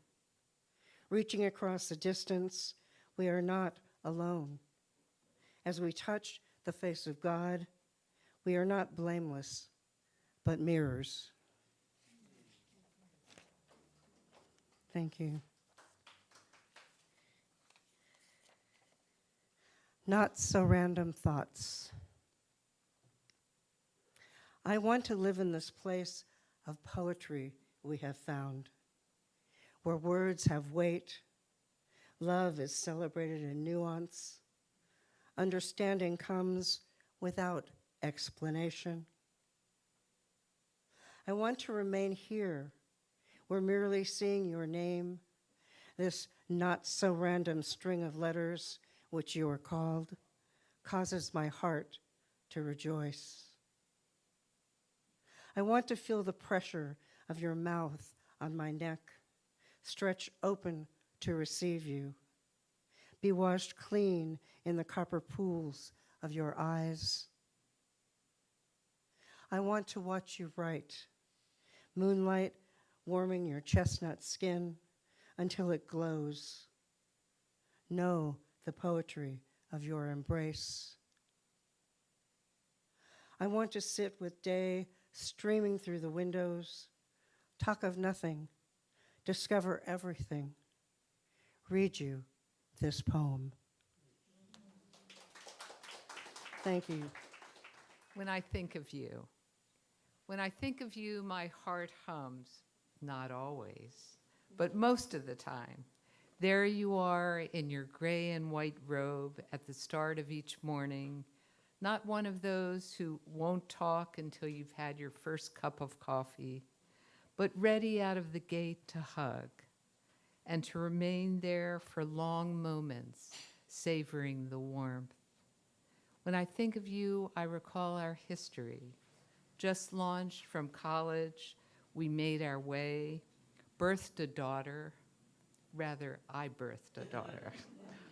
Reaching across the distance, we are not alone. As we touch the face of God, We are not blameless, but mirrors. Thank you. Not so random thoughts. I want to live in this place of poetry we have found, where words have weight, love is celebrated in nuance, understanding comes without explanation. I want to remain here, where merely seeing your name, this not so random string of letters which you are called, causes my heart to rejoice. I want to feel the pressure of your mouth on my neck, stretch open to receive you, be washed clean in the copper pools of your eyes. I want to watch you write, moonlight warming your chestnut skin until it glows. Know the poetry of your embrace. I want to sit with day streaming through the windows, talk of nothing, discover everything, read you this poem. Thank you. When I think of you, my heart hums, not always, but most of the time. There you are in your gray and white robe at the start of each morning, not one of those who won't talk until you've had your first cup of coffee, but ready out of the gate to hug and to remain there for long moments, savoring the warmth. When I think of you, I recall our history. Just launched from college, we made our way, birthed a daughter. Rather, I birthed a daughter.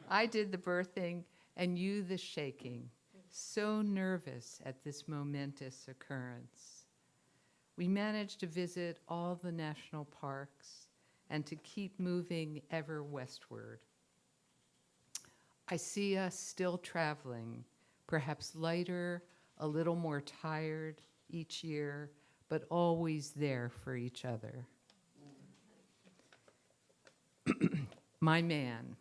I did the birthing and you the shaking, so nervous at this momentous occurrence. We managed to visit all the national parks and to keep moving ever westward. I see us still traveling, perhaps lighter, a little more tired each year, but always there for each other. My man.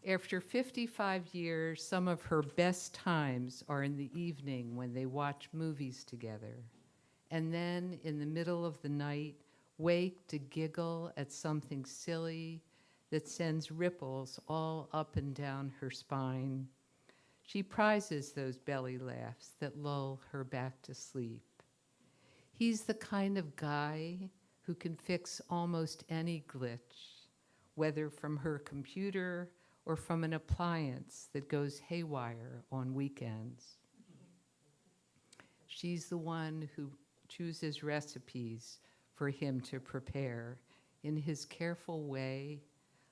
After 55 years, some of her best times are in the evening when they watch movies together. And then in the middle of the night, wake to giggle at something silly that sends ripples all up and down her spine. She prizes those belly laughs that lull her back to sleep. He's the kind of guy who can fix almost any glitch, whether from her computer or from an appliance that goes haywire on weekends. She's the one who chooses recipes for him to prepare in his careful way,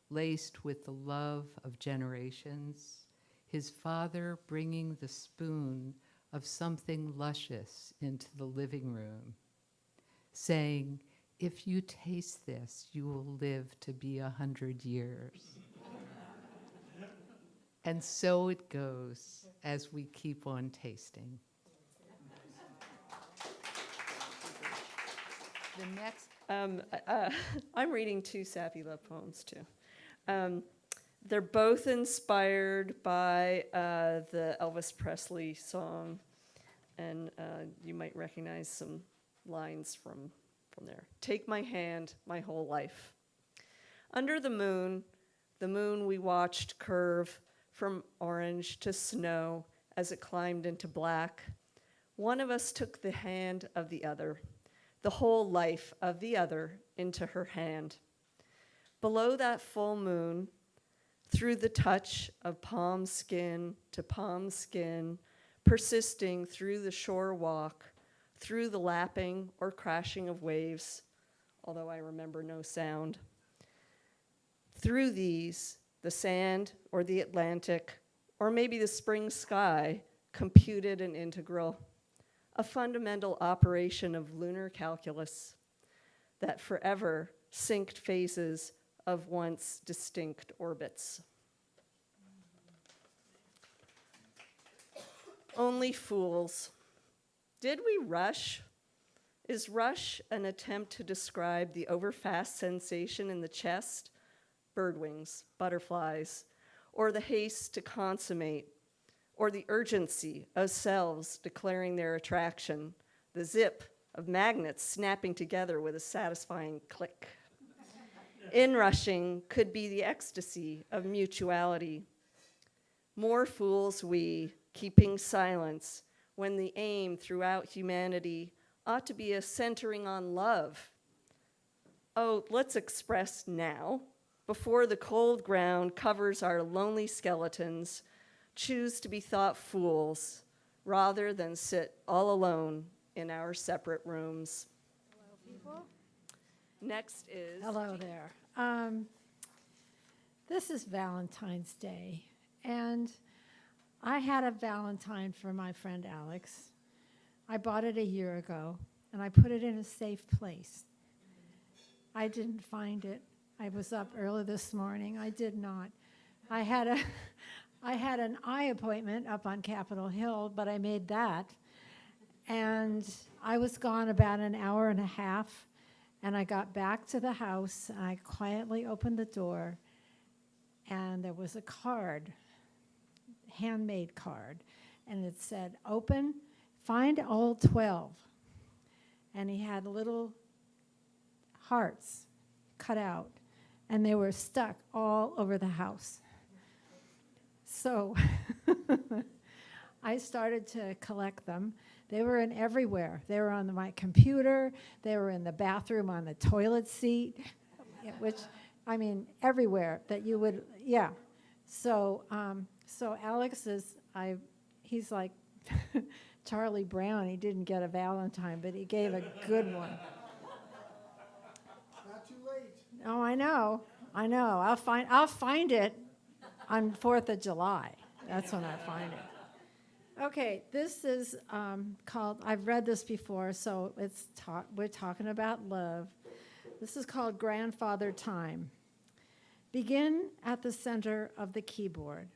laced with the love of generations, his father bringing the spoon of something luscious into the living room, saying, "If you taste this, you will live to be 100 years." And so it goes as we keep on tasting. The next, I'm reading two sappy love poems too. They're both inspired by the Elvis Presley song, and you might recognize some lines from there. Take my hand, my whole life. Under the moon we watched curve from orange to snow as it climbed into black. One of us took the hand of the other, the whole life of the other into her hand. Below that full moon, through the touch of palm skin to palm skin, persisting through the shore walk, through the lapping or crashing of waves, although I remember no sound. Through these, the sand or the Atlantic, or maybe the spring sky, computed and integral, a fundamental operation of lunar calculus that forever synced phases of once distinct orbits. Only fools, Did we rush? Is rush an attempt to describe the overfast sensation in the chest, bird wings, butterflies, or the haste to consummate, or the urgency of cells declaring their attraction, the zip of magnets snapping together with a satisfying click? Inrushing could be the ecstasy of mutuality. More fools we, keeping silence, when the aim throughout humanity ought to be a centering on love. Oh, let's express now, before the cold ground covers our lonely skeletons, choose to be thought fools rather than sit all alone in our separate rooms. Hello, people. Next is. Hello there. This is Valentine's Day, and I had a Valentine for my friend Alex. I bought it a year ago, and I put it in a safe place. I didn't find it. I was up early this morning. I did not. I had an eye appointment up on Capitol Hill, but I made that. And I was gone about an hour and a half, and I got back to the house, and I quietly opened the door, and there was a card, handmade card, and it said, "Open, find old 12." And he had little hearts cut out, and they were stuck all over the house. So I started to collect them. They were in everywhere. They were on my computer. They were in the bathroom on the toilet seat, which, I mean, everywhere that you would, yeah. So Alex he's like Charlie Brown. He didn't get a Valentine, but he gave a good one. Not too late. Oh, I know. I'll find it on 4th of July. That's when I find it. Okay, this is called, I've read this before, so we're talking about love. This is called Grandfather Time. Begin at the center of the keyboard.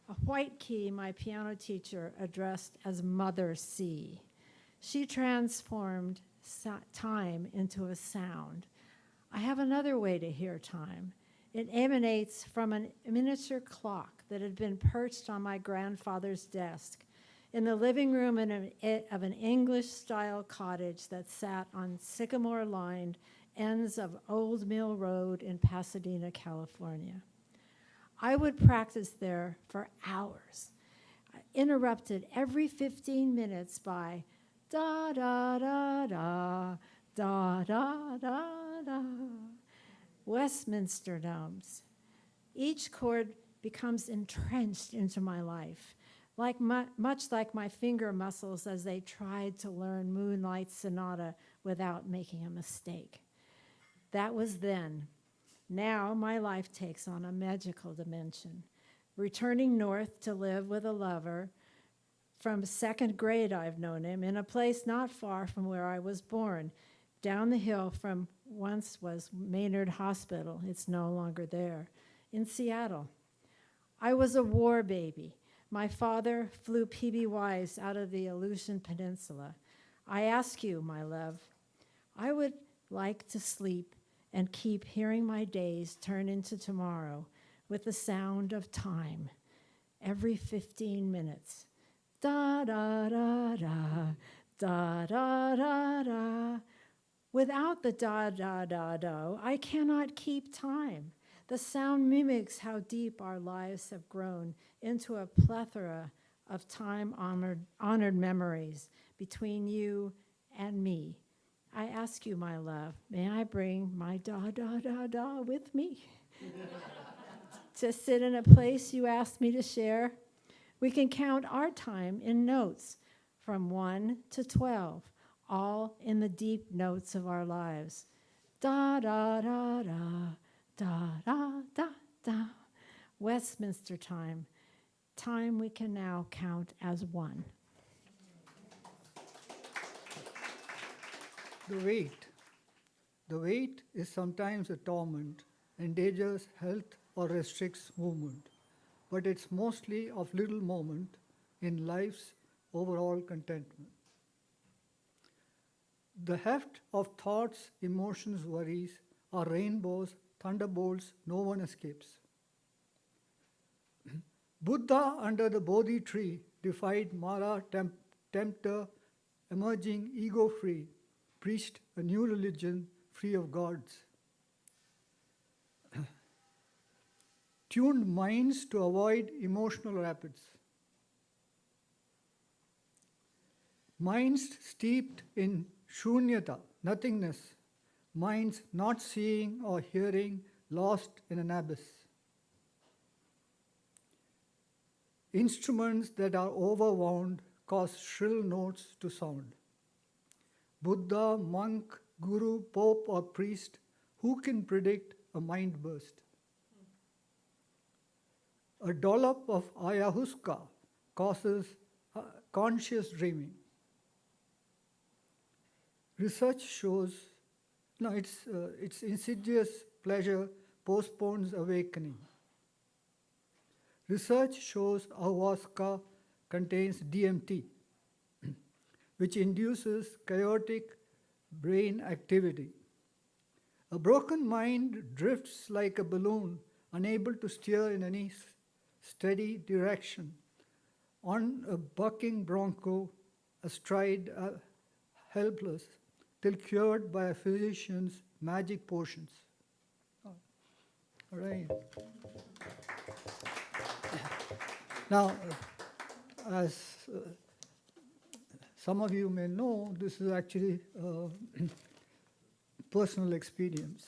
A white key my piano teacher addressed as Mother C. She transformed time into a sound. I have another way to hear time. It emanates from a miniature clock that had been perched on my grandfather's desk in the living room of an English-style cottage that sat on sycamore-lined ends of Old Mill Road in Pasadena, California. I would practice there for hours, interrupted every 15 minutes by da da da da da da da da. Westminster Gnomes. Each chord becomes entrenched into my life, much like my finger muscles as they tried to learn Moonlight Sonata without making a mistake. That was then. Now my life takes on a magical dimension. Returning north to live with a lover, from 2nd grade I've known him, in a place not far from where I was born, down the hill from once was Maynard Hospital. It's no longer there. In Seattle. I was a war baby. My father flew PBYs out of the Aleutian Peninsula. I ask you, my love, I would like to sleep and keep hearing my days turn into tomorrow with the sound of time every 15 minutes. Da da da da, da da da da. Without the da da da da, I cannot keep time. The sound mimics how deep our lives have grown into a plethora of time-honored memories between you and me. I ask you, my love, may I bring my da da da da with me? To sit in a place you asked me to share? We can count our time in notes from 1 to 12, all in the deep notes of our lives. Da da da da, da da da da. Westminster time, time we can now count as one. The weight is sometimes a torment, endangers health or restricts movement, but it's mostly of little moment in life's overall contentment. The heft of thoughts, emotions, worries are rainbows, thunderbolts, no one escapes. Buddha under the Bodhi tree defied Mara tempter, emerging ego-free, preached a new religion free of gods. Tuned minds to avoid emotional rapids. Minds steeped in shunyata, nothingness. Minds not seeing or hearing, lost in an abyss. Instruments that are overwound cause shrill notes to sound. Buddha, monk, guru, pope, or priest, who can predict a mind burst? A dollop of ayahuasca causes conscious dreaming. Research shows, its insidious pleasure postpones awakening. Research shows ayahuasca contains DMT, which induces chaotic brain activity. A broken mind drifts like a balloon, unable to steer in any steady direction, on a bucking bronco, astride, helpless, till cured by a physician's magic potions. All right. Now, as some of you may know, this is actually personal experience,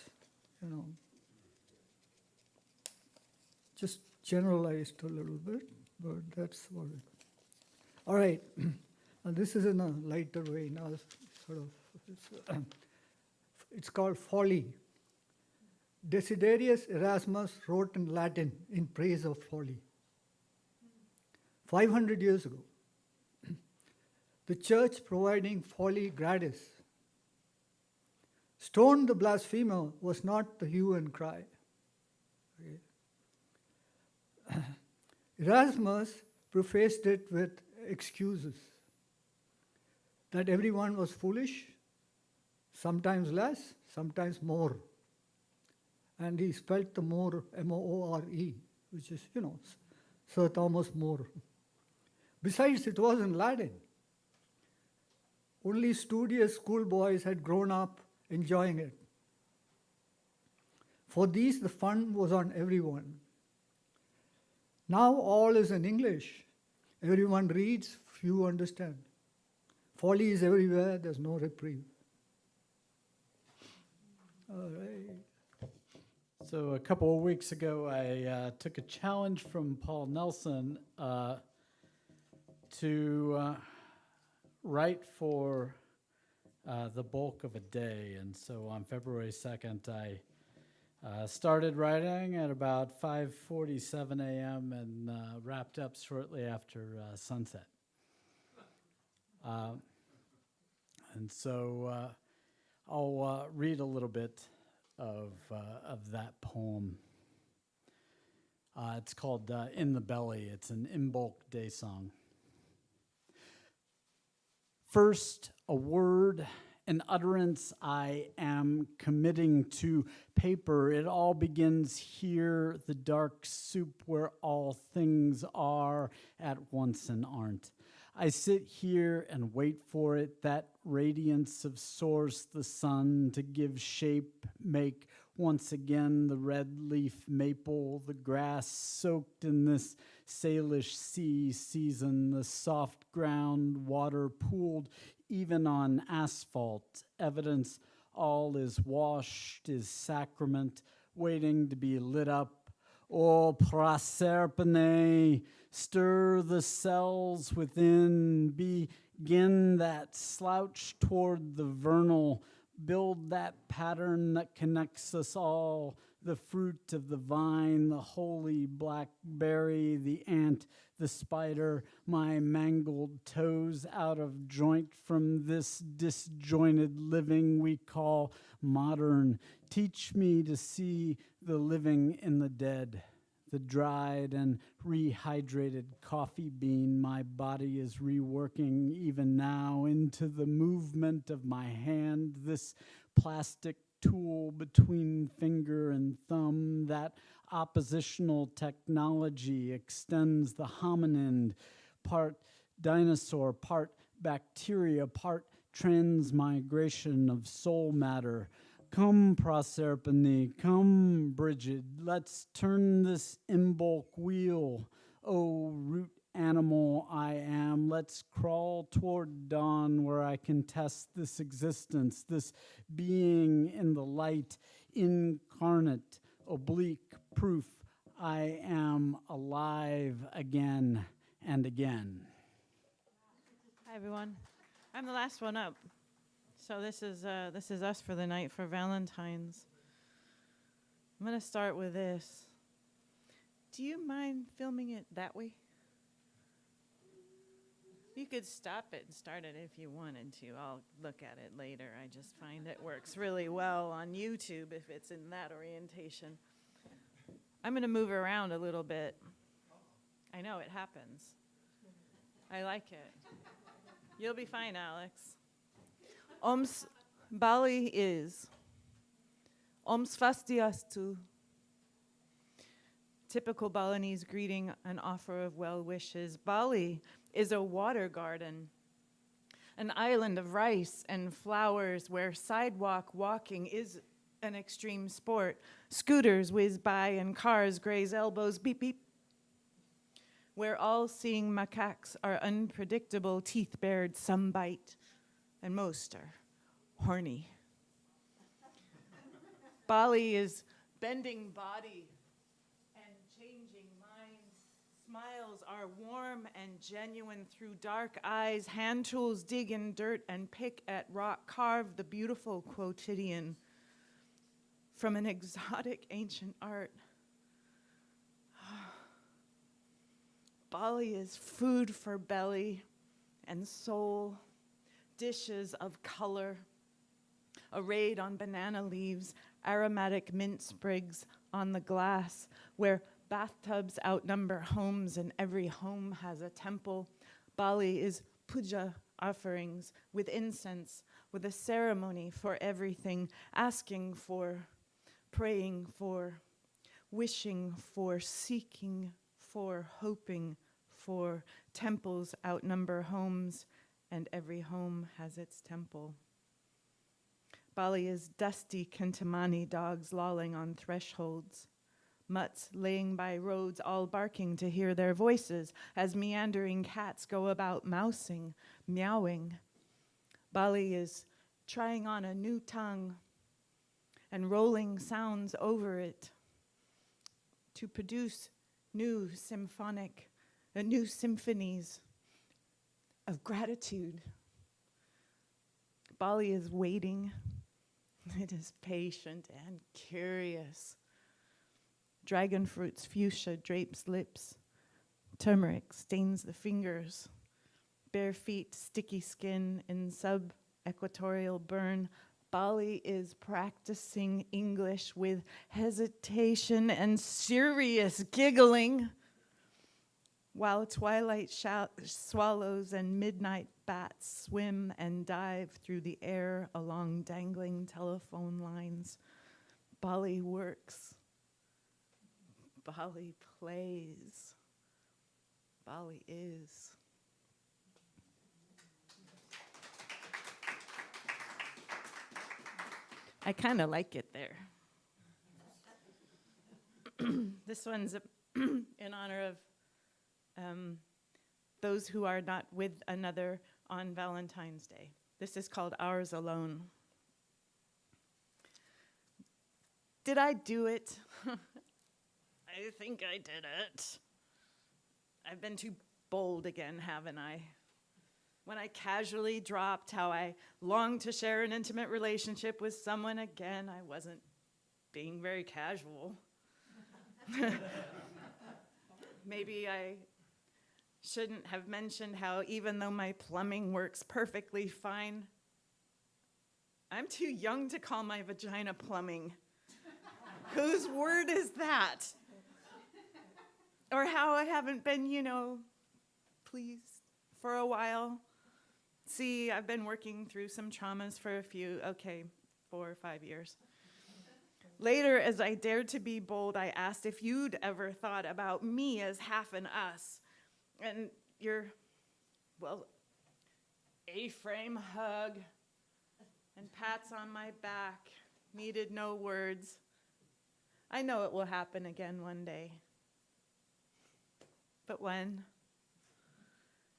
just generalized a little bit, but that's what it. All right, and this is in a lighter way now. It's called Folly. Desiderius Erasmus wrote in Latin in praise of folly. 500 years ago, the church providing folly gratis. Stone the blasphemer was not the hue and cry. Okay. Erasmus prefaced it with excuses that everyone was foolish, sometimes less, sometimes more. And he spelt the more, M-O-O-R-E, which is, Sir Thomas More. Besides, it was in Latin. Only studious schoolboys had grown up enjoying it. For these, the fun was on everyone. Now all is in English. Everyone reads, few understand. Folly is everywhere, there's no reprieve. All right. So a couple of weeks ago, I took a challenge from Paul Nelson to write for the bulk of a day. And so on February 2nd, I started writing at about 5:47 a.m. and wrapped up shortly after sunset. And so I'll read a little bit of that poem. It's called In the Belly. It's an Imbolc day song. First, a word, an utterance I am committing to paper. It all begins here, the dark soup where all things are at once and aren't. I sit here and wait for it, that radiance of source, the sun, to give shape, make once again the red leaf maple, the grass soaked in this Salish sea season, the soft ground water pooled even on asphalt, evidence all is washed, is sacrament, waiting to be lit up. O Proserpine, stir the cells within, begin that slouch toward the vernal, build that pattern that connects us all, the fruit of the vine, the holy blackberry, the ant, the spider, my mangled toes out of joint from this disjointed living we call modern. Teach me to see the living in the dead, the dried and rehydrated coffee bean. My body is reworking even now into the movement of my hand, this plastic tool between finger and thumb. That oppositional technology extends the hominin, part dinosaur, part bacteria, part transmigration of soul matter. Come, Proserpine, come, Bridget, let's turn this imbulk wheel. Oh, root animal I am, let's crawl toward dawn where I can test this existence, this being in the light, incarnate, oblique proof I am alive again and again. Hi, everyone. I'm the last one up. So this is us for the night for Valentine's. I'm going to start with this. Do you mind filming it that way? You could stop it and start it if you wanted to. I'll look at it later. I just find it works really well on YouTube if it's in that orientation. I'm going to move around a little bit. I know, it happens. I like it. You'll be fine, Alex. Bali is Swastiastu. Typical Balinese greeting, an offer of well wishes. Bali is a water garden, an island of rice and flowers where sidewalk walking is an extreme sport. Scooters whiz by and cars graze elbows, beep beep. Where all-seeing macaques are unpredictable, teeth bared, some bite, and most are horny. Bali is bending body and changing minds. Smiles are warm and genuine through dark eyes. Hand tools dig in dirt and pick at rock. Carve the beautiful quotidian from an exotic ancient art. Bali is food for belly and soul, dishes of color, arrayed on banana leaves, aromatic mint sprigs on the glass, where bathtubs outnumber homes and every home has a temple. Bali is puja offerings with incense, with a ceremony for everything, asking for, praying for, wishing for, seeking for, hoping for. Temples outnumber homes, and every home has its temple. Bali is dusty Kintamani dogs lolling on thresholds, mutts laying by roads, all barking to hear their voices as meandering cats go about mousing, meowing. Bali is trying on a new tongue and rolling sounds over it to produce new symphonies of gratitude. Bali is waiting. It is patient and curious. Dragon fruits, fuchsia drapes lips. Turmeric stains the fingers. Bare feet, sticky skin in sub-equatorial burn. Bali is practicing English with hesitation and serious giggling, while twilight swallows and midnight bats swim and dive through the air along dangling telephone lines. Bali works. Bali plays. Bali is. I kind of like it there. This one's in honor of those who are not with another on Valentine's Day. This is called Ours Alone. Did I do it? I think I did it. I've been too bold again, haven't I? When I casually dropped how I longed to share an intimate relationship with someone again, I wasn't being very casual. Maybe I shouldn't have mentioned how even though my plumbing works perfectly fine, I'm too young to call my vagina plumbing. Whose word is that? or how I haven't been, pleased for a while. See, I've been working through some traumas for 4 or 5 years. Later, as I dared to be bold, I asked if you'd ever thought about me as half an us. And your, A-frame hug and pats on my back needed no words. I know it will happen again one day. But when?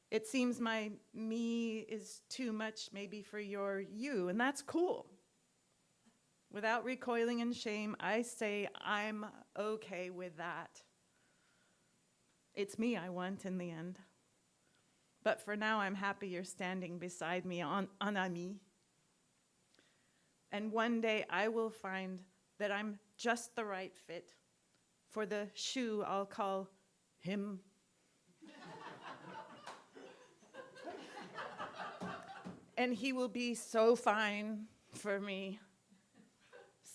It seems my me is too much maybe for your you, and that's cool. Without recoiling in shame, I say I'm okay with that. It's me I want in the end. But for now, I'm happy you're standing beside me en ami. And one day I will find that I'm just the right fit for the shoe I'll call him. And he will be so fine for me.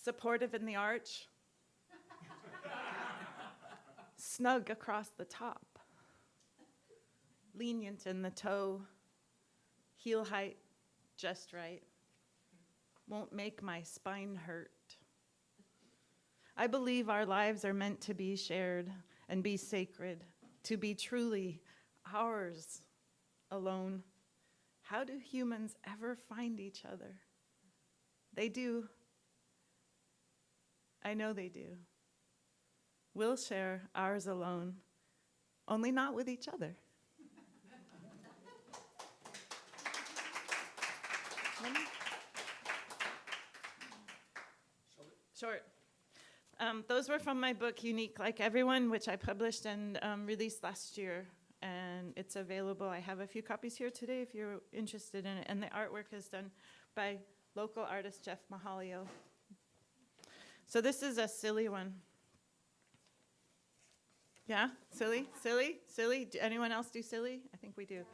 Supportive in the arch, snug across the top, lenient in the toe, heel height just right, won't make my spine hurt. I believe our lives are meant to be shared and be sacred, to be truly ours alone. How do humans ever find each other? They do. I know they do. We'll share ours alone, only not with each other. Short. Those were from my book, Unique Like Everyone, which I published and released last year. And it's available. I have a few copies here today if you're interested in it. And the artwork is done by local artist Jeff Mahalio. So this is a silly one. Yeah? Silly? Silly? Silly? Anyone else do silly? I think we do.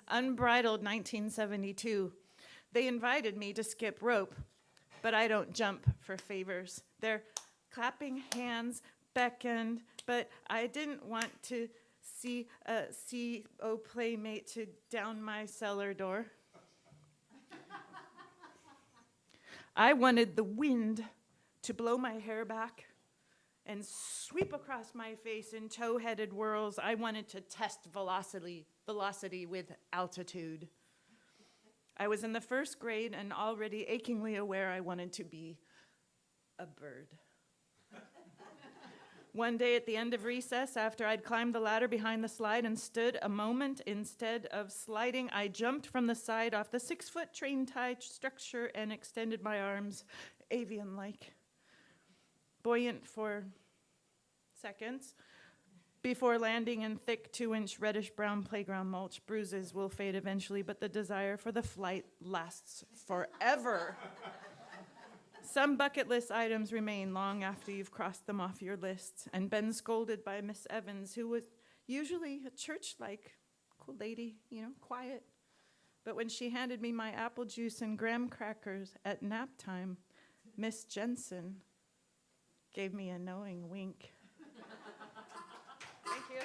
Unbridled 1972. They invited me to skip rope, but I don't jump for favors. Their clapping hands beckoned, but I didn't want to see a CO playmate to down my cellar door. I wanted the wind to blow my hair back and sweep across my face in toe-headed whirls. I wanted to test velocity with altitude. I was in the first grade and already achingly aware I wanted to be a bird. One day at the end of recess, after I'd climbed the ladder behind the slide and stood a moment, instead of sliding, I jumped from the side off the 6-foot train tie structure and extended my arms, avian-like, buoyant for seconds, before landing in thick 2-inch reddish-brown playground mulch. Bruises will fade eventually, but the desire for the flight lasts forever. Some bucket list items remain long after you've crossed them off your list and been scolded by Miss Evans, who was usually a church-like, cool lady, quiet. But when she handed me my apple juice and graham crackers at nap time, Miss Jensen gave me a knowing wink. Thank you.